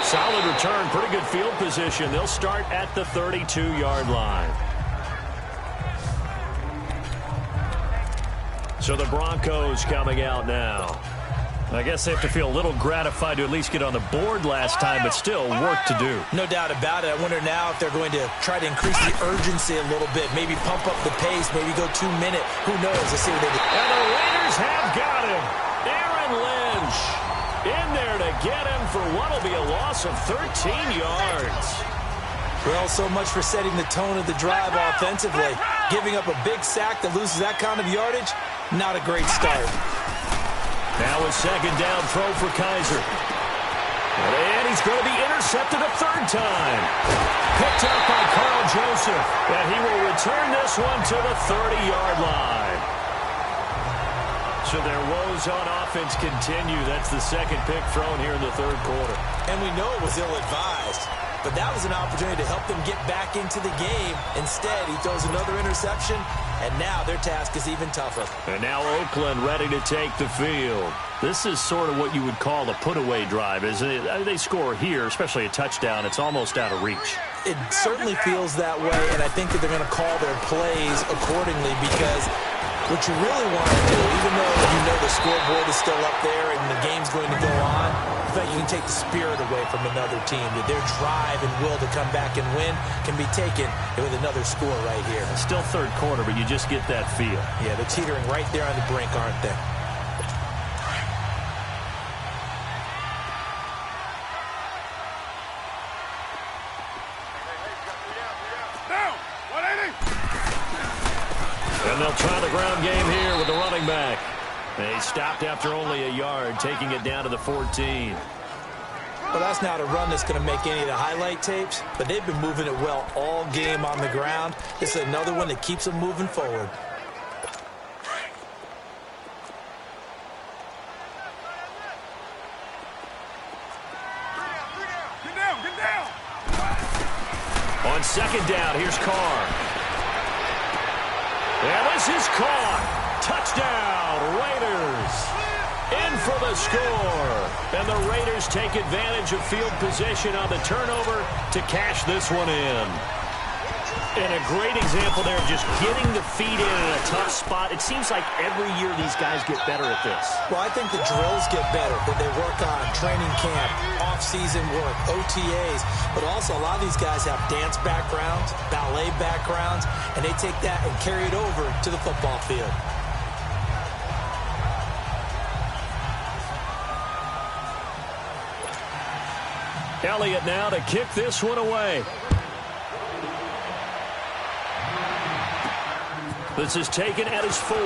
S1: Solid return, pretty good field position. They'll start at the 32-yard line. So the Broncos coming out now. I guess they have to feel a little gratified to at least get on the board last time, but still work to do.
S3: No doubt about it. I wonder now if they're going to try to increase the urgency a little bit, maybe pump up the pace, maybe go 2-minute. Who knows? Let's see what they do.
S1: And the Raiders have got him. Aaron Lynch in there to get him for what will be a loss of 13 yards.
S3: Well, so much for setting the tone of the drive offensively. Giving up a big sack that loses that kind of yardage, not a great start.
S1: Now a 2nd down throw for Kaiser. And he's going to be intercepted a third time. Picked up by Carl Joseph. And he will return this one to the 30-yard line. So their woes on offense continue. That's the second pick thrown here in the third quarter.
S3: And we know it was ill-advised, but that was an opportunity to help them get back into the game. Instead, he throws another interception, and now their task is even tougher.
S1: And now Oakland ready to take the field. This is sort of what you would call a put-away drive, isn't it? They score here, especially a touchdown. It's almost out of reach.
S3: It certainly feels that way, and I think that they're going to call their plays accordingly because what you really want to do, even though you know the scoreboard is still up there and the game's going to go on, in fact, you can take the spirit away from another team. That their drive and will to come back and win can be taken with another score right here.
S1: It's still third quarter, but you just get that feel.
S3: Yeah, they're teetering right there on the brink, aren't they?
S1: And they'll try the ground game here with the running back. They stopped after only a yard, taking it down to the 14.
S3: Well, that's not a run that's going to make any of the highlight tapes, but they've been moving it well all game on the ground. This is another one that keeps them moving forward.
S4: Get down!
S1: On second down, here's Carr. And this is caught. Touchdown, Raiders. In for the score. And the Raiders take advantage of field position on the turnover to cash this one in. And a great example there of just getting the feet in a tough spot. It seems like every year these guys get better at this.
S3: Well, I think the drills get better, that they work on training camp, off-season work, OTAs, but also a lot of these guys have dance backgrounds, ballet backgrounds, and they take that and carry it over to the football field.
S1: Elliott now to kick this one away. This is taken at his 4.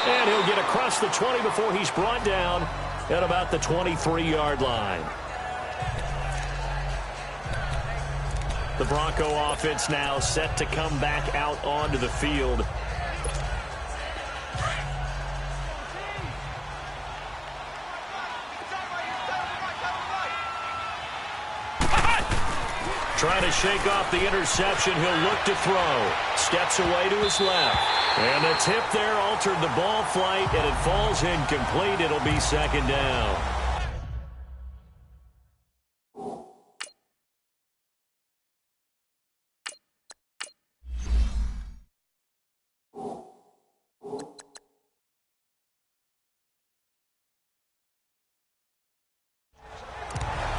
S1: And he'll get across the 20 before he's brought down at about the 23-yard line. The Bronco offense now set to come back out onto the field. Trying to shake off the interception. He'll look to throw. Steps away to his left. And the tip there altered the ball flight, and it falls incomplete. It'll be second down.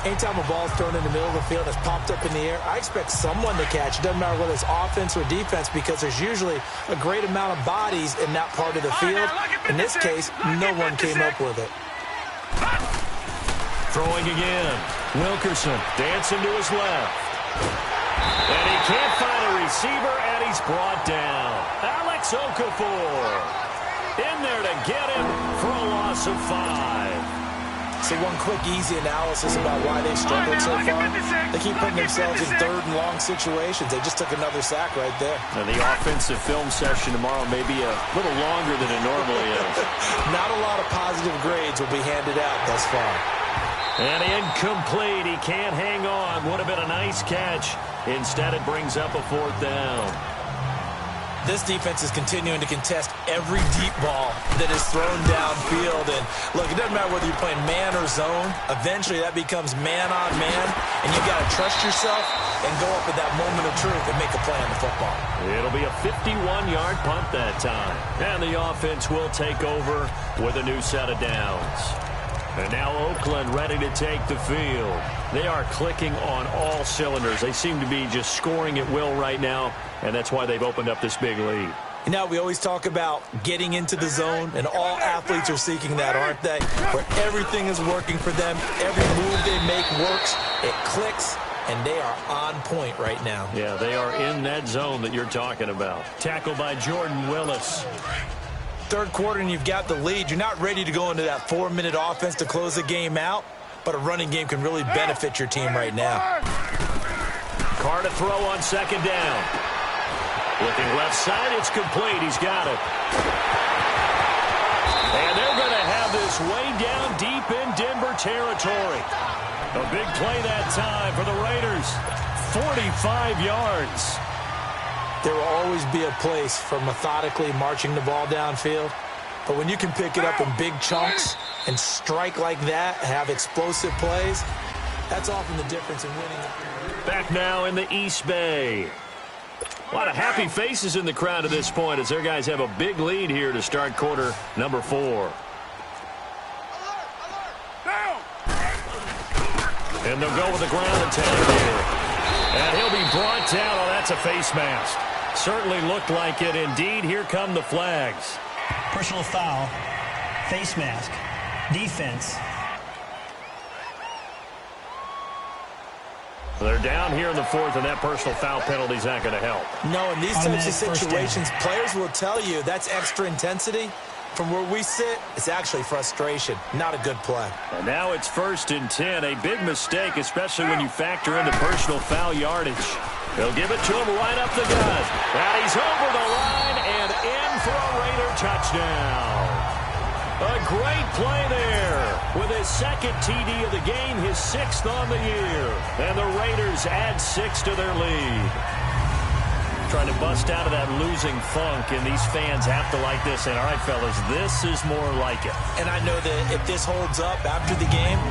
S3: Anytime a ball's thrown in the middle of the field that's popped up in the air, I expect someone to catch. It doesn't matter whether it's offense or defense because there's usually a great amount of bodies in that part of the field. In this case, no one came up with it.
S1: Throwing again. Wilkerson dancing to his left. And he can't find a receiver, and he's brought down. Alex Okafor in there to get him for a loss of 5.
S3: See, one quick, easy analysis about why they've struggled so far. They keep putting themselves in third and long situations. They just took another sack right there.
S1: And the offensive film session tomorrow may be a little longer than it normally is.
S3: Not a lot of positive grades will be handed out thus far.
S1: And incomplete. He can't hang on. Would have been a nice catch. Instead, it brings up a 4th down.
S3: This defense is continuing to contest every deep ball that is thrown downfield. And, look, it doesn't matter whether you're playing man or zone. Eventually, that becomes man on man. And you've got to trust yourself and go up at that moment of truth and make a play on the football.
S1: It'll be a 51-yard punt that time. And the offense will take over with a new set of downs. And now Oakland ready to take the field. They are clicking on all cylinders. They seem to be just scoring at will right now, and that's why they've opened up this big lead.
S3: You know, we always talk about getting into the zone, and all athletes are seeking that, aren't they? Where everything is working for them, every move they make works, it clicks, and they are on point right now.
S1: Yeah, they are in that zone that you're talking about. Tackled by Jordan Willis.
S3: third quarter and you've got the lead, you're not ready to go into that 4-minute offense to close the game out, but a running game can really benefit your team right now.
S1: Carr to throw on second down. Looking left side, it's complete. He's got it. And they're going to have this way down deep in Denver territory. A big play that time for the Raiders. 45 yards.
S3: There will always be a place for methodically marching the ball downfield. But when you can pick it up in big chunks and strike like that, have explosive plays, that's often the difference in winning.
S1: Back now in the East Bay. A lot of happy faces in the crowd at this point as their guys have a big lead here to start quarter number 4. And they'll go with the ground attack here. And he'll be brought down. Oh, that's a face mask. Certainly looked like it. Indeed, here come the flags.
S2: Personal foul, face mask, defense.
S1: They're down here in the 4th, and that personal foul penalty is not going to help.
S3: No, in these types of situations, players will tell you that's extra intensity. From where we sit, it's actually frustration, not a good play.
S1: And now it's 1st and 10, a big mistake, especially when you factor in the personal foul yardage. They'll give it to him right up the gut. And he's over the line and in for a Raider touchdown. A great play there with his 2nd TD of the game, his 6th on the year. And the Raiders add 6 to their lead. Trying to bust out of that losing funk, and these fans have to like this. And, all right, fellas, this is more like it.
S3: And I know that if this holds up after the game,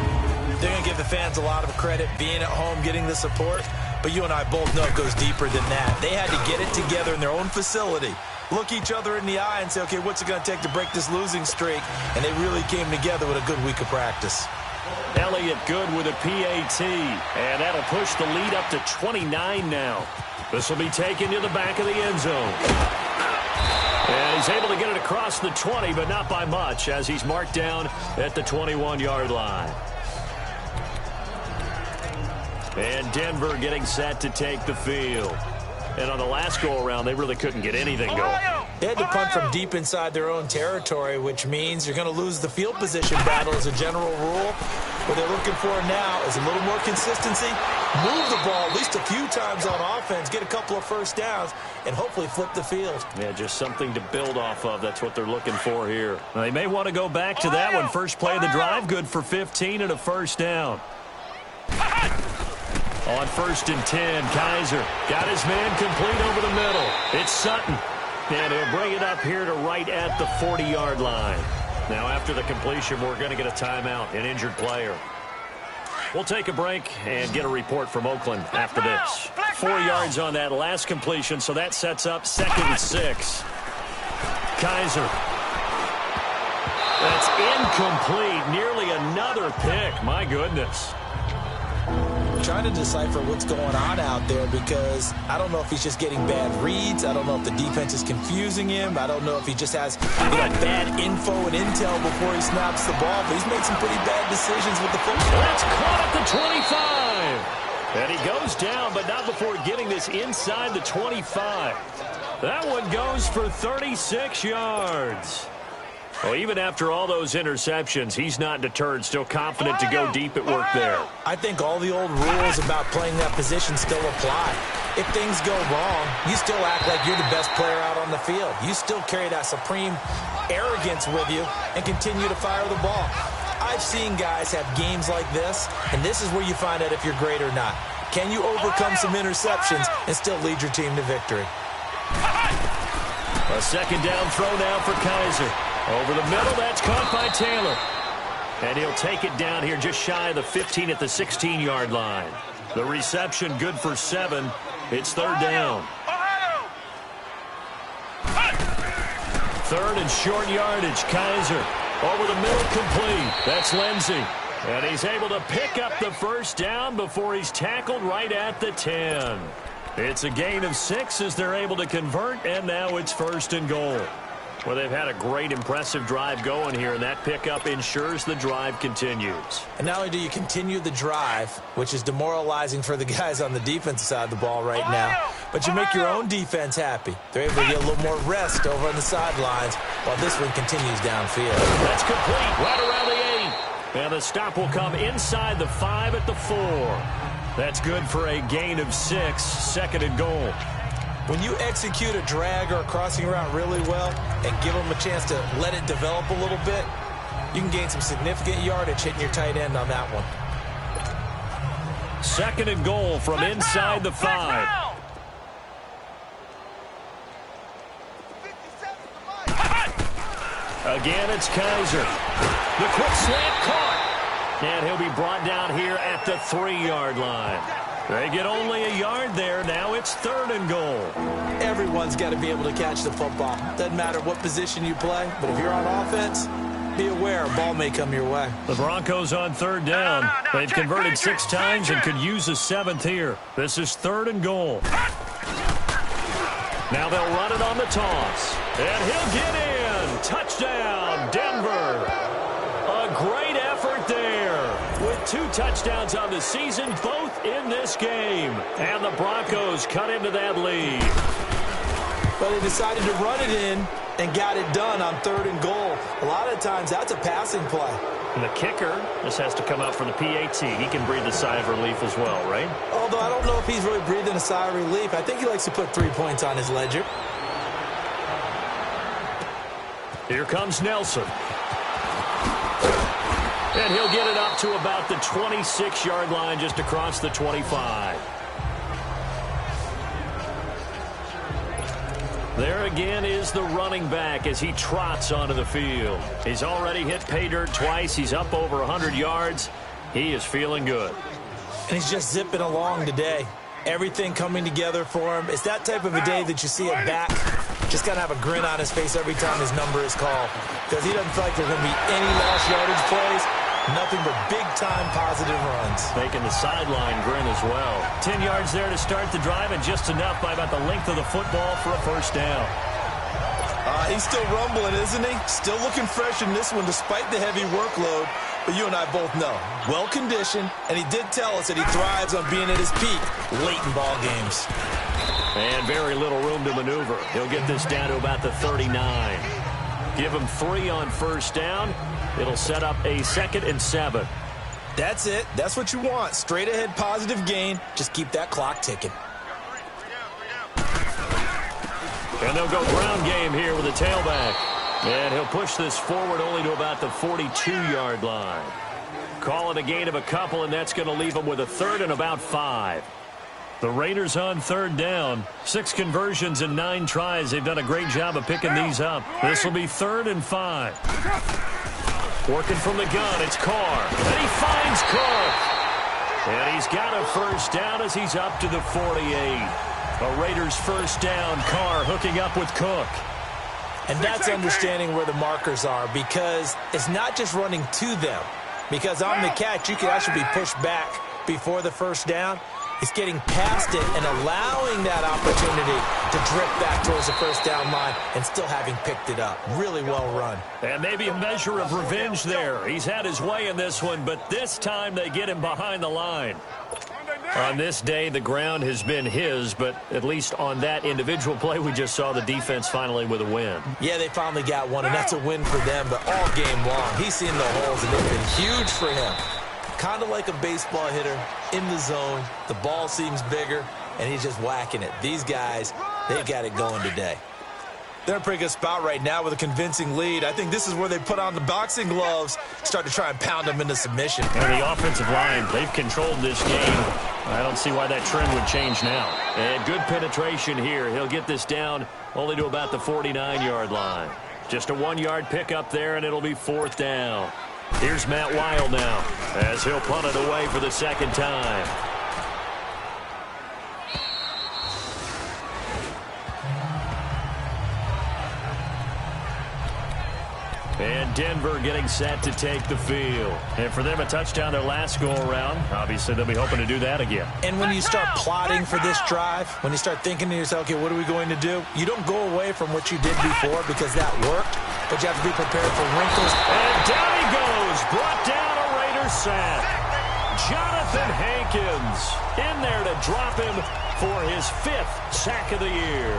S3: they're going to give the fans a lot of credit being at home, getting the support. But you and I both know it goes deeper than that. They had to get it together in their own facility, look each other in the eye and say, okay, what's it going to take to break this losing streak? And they really came together with a good week of practice.
S1: Elliott good with a PAT, and that'll push the lead up to 29 now. This will be taken to the back of the end zone. And he's able to get it across the 20, but not by much, as he's marked down at the 21-yard line. And Denver getting set to take the field. And on the last go-around, they really couldn't get anything going.
S3: They had to punt from deep inside their own territory, which means you're going to lose the field position battle as a general rule. What they're looking for now is a little more consistency, move the ball at least a few times on offense, get a couple of first downs, and hopefully flip the field.
S1: Yeah, just something to build off of. That's what they're looking for here. Now, they may want to go back to that one. First play of the drive, good for 15 and a first down. On 1st and 10, Kaiser got his man complete over the middle. It's Sutton. And he'll bring it up here to right at the 40-yard line. Now, after the completion, we're going to get a timeout, an injured player. We'll take a break and get a report from Oakland after this. 4 yards on that last completion, so that sets up 2nd and 6. Kaiser. That's incomplete. Nearly another pick. My goodness.
S3: Trying to decipher what's going on out there because I don't know if he's just getting bad reads. I don't know if the defense is confusing him. I don't know if he just has bad info and intel before he snaps the ball. But he's made some pretty bad decisions with the football.
S1: That's caught at the 25. And he goes down, but not before getting this inside the 25. That one goes for 36 yards. Well, even after all those interceptions, he's not deterred, still confident to go deep at work there.
S3: I think all the old rules about playing that position still apply. If things go wrong, you still act like you're the best player out on the field. You still carry that supreme arrogance with you and continue to fire the ball. I've seen guys have games like this, and this is where you find out if you're great or not. Can you overcome some interceptions and still lead your team to victory?
S1: A 2nd down throw now for Kaiser. Over the middle, that's caught by Taylor. And he'll take it down here just shy of the 15 at the 16-yard line. The reception good for 7. It's 3rd down. 3rd and short yardage. Kaiser over the middle, complete. That's Lindsey. And he's able to pick up the first down before he's tackled right at the 10. It's a gain of 6 as they're able to convert, and now it's 1st and goal. Well, they've had a great, impressive drive going here, and that pickup ensures the drive continues.
S3: And not only do you continue the drive, which is demoralizing for the guys on the defensive side of the ball right now, but you make your own defense happy. They're able to get a little more rest over on the sidelines while this one continues downfield.
S1: That's complete right around the 8. And the stop will come inside the 5 at the 4. That's good for a gain of 6, second and goal.
S3: When you execute a drag or a crossing route really well and give them a chance to let it develop a little bit, you can gain some significant yardage hitting your tight end on that one.
S1: Second and goal from inside the 5. Again, it's Kaiser. The quick slant caught. And he'll be brought down here at the 3-yard line. They get only a yard there. Now it's third and goal.
S3: Everyone's got to be able to catch the football. Doesn't matter what position you play, but if you're on offense, be aware a ball may come your way.
S1: The Broncos on third down. They've converted 6 times and could use a 7th here. This is third and goal. Now they'll run it on the toss. And he'll get in. Touchdown, Denver. A great effort there. With 2 touchdowns on the season, both in this game. And the Broncos cut into that lead.
S3: But they decided to run it in and got it done on third and goal. A lot of times that's a passing play.
S1: And the kicker, this has to come out for the PAT. He can breathe a sigh of relief as well, right?
S3: Although I don't know if he's really breathing a sigh of relief. I think he likes to put 3 points on his ledger.
S1: Here comes Nelson. And he'll get it up to about the 26-yard line, just across the 25. There again is the running back as he trots onto the field. He's already hit pay dirt twice. He's up over 100 yards. He is feeling good.
S3: And he's just zipping along today. Everything coming together for him. It's that type of a day that you see a back just got to have a grin on his face every time his number is called, because he doesn't feel like there's going to be any lost yardage plays. Nothing but big-time positive runs.
S1: Making the sideline grin as well. 10 yards there to start the drive, and just enough by about the length of the football for a first down.
S3: He's still rumbling, isn't he? Still looking fresh in this one despite the heavy workload. But you and I both know, well-conditioned, and he did tell us that he thrives on being at his peak late in ball games.
S1: And very little room to maneuver. He'll get this down to about the 39. Give him 3 on first down. It'll set up a 2nd and 7.
S3: That's it. That's what you want. Straight ahead positive gain. Just keep that clock ticking.
S1: And they'll go ground game here with a tailback. And he'll push this forward only to about the 42-yard line. Call it a gain of a couple, and that's going to leave him with a 3rd and about 5. The Raiders on third down. 6 conversions and 9 tries. They've done a great job of picking these up. This will be 3rd and 5. Working from the gun, it's Carr. And he finds Cook. And he's got a first down as he's up to the 48. A Raiders first down. Carr hooking up with Cook.
S3: And that's understanding where the markers are, because it's not just running to them. Because on the catch, you can actually be pushed back before the first down. It's getting past it and allowing that opportunity to drift back towards the first down line and still having picked it up. Really well run.
S1: And maybe a measure of revenge there. He's had his way in this one, but this time they get him behind the line. On this day, the ground has been his, but at least on that individual play, we just saw the defense finally with a win.
S3: Yeah, they finally got one, and that's a win for them, but all game long, he's seen the holes, and they've been huge for him. Kind of like a baseball hitter in the zone. The ball seems bigger, and he's just whacking it. These guys, they've got it going today. They're in a pretty good spot right now with a convincing lead. I think this is where they put on the boxing gloves, start to try and pound them into submission.
S1: And the offensive line, they've controlled this game. I don't see why that trend would change now. And good penetration here. He'll get this down only to about the 49-yard line. Just a 1-yard pickup there, and it'll be 4th down. Here's Matt Weil now as he'll punt it away for the 2nd time. And Denver getting set to take the field. And for them, a touchdown their last go-around. Obviously, they'll be hoping to do that again.
S3: And when you start plotting for this drive, when you start thinking to yourself, okay, what are we going to do? You don't go away from what you did before because that worked, but you have to be prepared for wrinkles.
S1: And down he goes. Brought down a Raiders sack. Jonathan Hankins in there to drop him for his 5th sack of the year.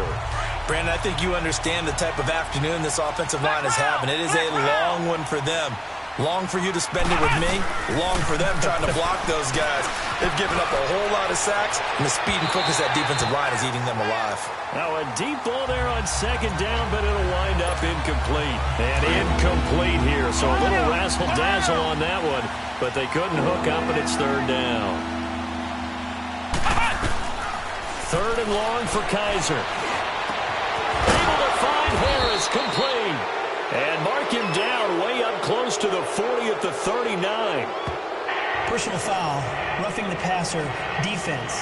S3: Brandon, I think you understand the type of afternoon this offensive line is having. It is a long one for them. Long for you to spend it with me. Long for them trying to block those guys. They've given up a whole lot of sacks, and the speed and quickness of that defensive line is eating them alive.
S1: Now a deep ball there on 2nd down, but it'll wind up incomplete. And incomplete here, so a little razzle-dazzle on that one, but they couldn't hook up, and it's 3rd down. 3rd and long for Kaiser. Able to find Harris, complete. And mark him down way up close to the 40 at the 39.
S2: Personal foul, roughing the passer, defense.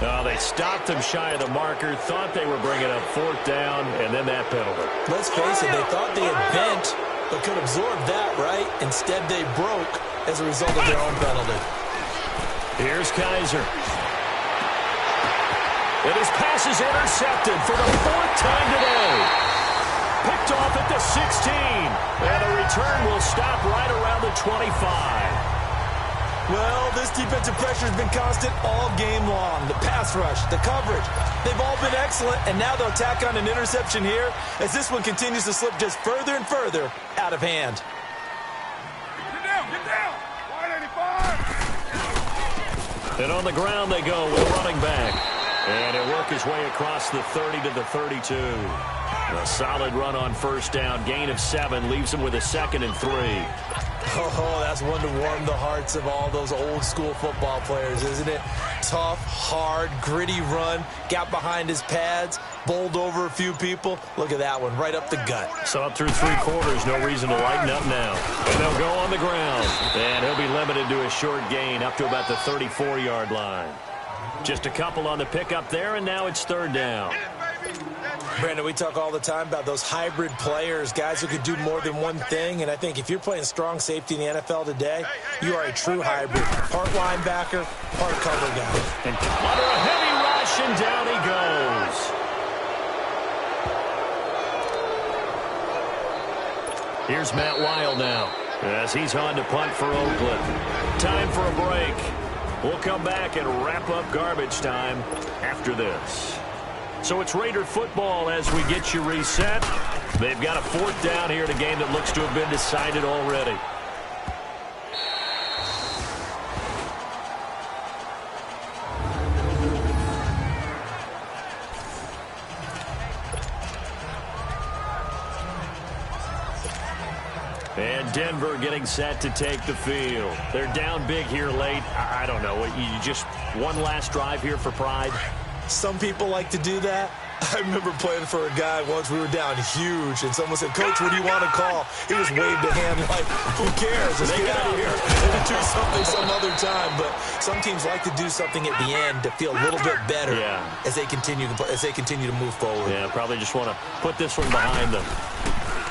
S1: Oh, they stopped him shy of the marker, thought they were bringing up 4th down, and then that penalty.
S3: Let's face it, they thought they had bent, but could absorb that, right? Instead, they broke as a result of their own penalty.
S1: Here's Kaiser. And his pass is intercepted for the 4th time today. Picked off at the 16. And the return will stop right around the 25.
S3: Well, this defensive pressure has been constant all game long. The pass rush, the coverage, they've all been excellent, and now they'll tack on an interception here as this one continues to slip just further and further out of hand.
S4: Get down, get down. 185.
S1: And on the ground they go with a running back. And he'll work his way across the 30 to the 32. A solid run on 1st down. Gain of 7 leaves him with a 2nd and 3.
S3: Oh, that's one to warm the hearts of all those old-school football players, isn't it? Tough, hard, gritty run. Got behind his pads, bowled over a few people. Look at that one, right up the gut.
S1: So up through 3 quarters, no reason to lighten up now. And they'll go on the ground. And he'll be limited to a short gain up to about the 34-yard line. Just a couple on the pickup there, and now it's 3rd down.
S3: Brandon, we talk all the time about those hybrid players, guys who could do more than one thing, and I think if you're playing strong safety in the NFL today, you are a true hybrid. Part linebacker, part cover guy.
S1: And under a heavy rush, and down he goes. Here's Matt Wild now, as he's on to punt for Oakland. Time for a break. We'll come back and wrap up garbage time after this. So it's Raider football as we get you reset. They've got a 4th down here in a game that looks to have been decided already. And Denver getting set to take the field. They're down big here late. I don't know. You just one last drive here for pride?
S3: Some people like to do that. I remember playing for a guy once. We were down huge, and someone said, "Coach, what do you want to call?" He just waved a hand like, "Who cares? Let's get out of here and do something some other time." But some teams like to do something at the end to feel a little bit better as they continue to move forward.
S1: Yeah, probably just want to put this one behind them.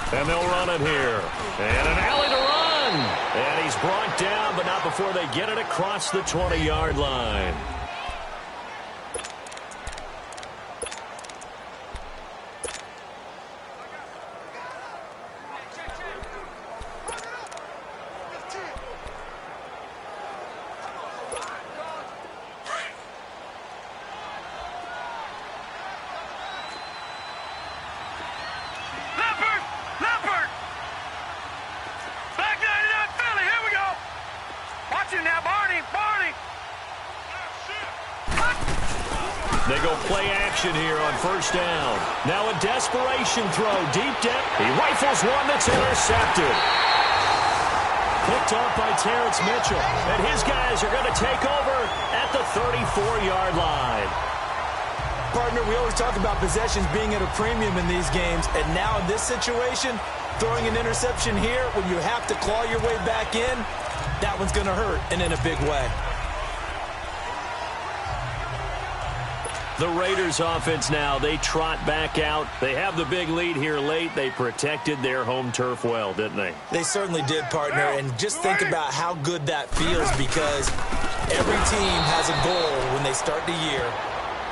S1: And they'll run it here. And an alley to run. And he's brought down, but not before they get it across the 20-yard line. They go play action here on 1st down. Now a desperation throw, deep depth. He rifles one that's intercepted. Picked off by Terrence Mitchell. And his guys are going to take over at the 34-yard line.
S3: Partner, we always talk about possessions being at a premium in these games. And now in this situation, throwing an interception here when you have to claw your way back in, that one's going to hurt, and in a big way.
S1: The Raiders offense now, they trot back out. They have the big lead here late. They protected their home turf well, didn't they?
S3: They certainly did, partner. And just think about how good that feels, because every team has a goal when they start the year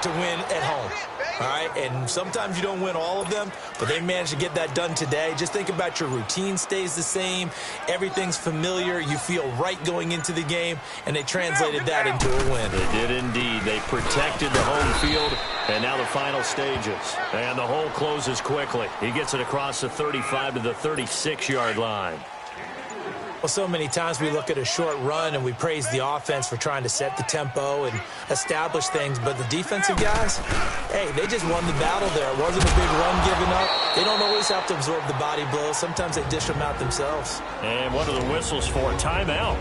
S3: to win at home. All right, and sometimes you don't win all of them, but they managed to get that done today. Just think about your routine stays the same. Everything's familiar. You feel right going into the game, and they translated that into a win.
S1: They did indeed. They protected the home field, and now the final stages. And the hole closes quickly. He gets it across the 35 to the 36-yard line.
S3: Well, so many times we look at a short run and we praise the offense for trying to set the tempo and establish things, but the defensive guys, hey, they just won the battle there. It wasn't a big run given up. They don't always have to absorb the body blows. Sometimes they dish them out themselves.
S1: And what are the whistles for? Timeout.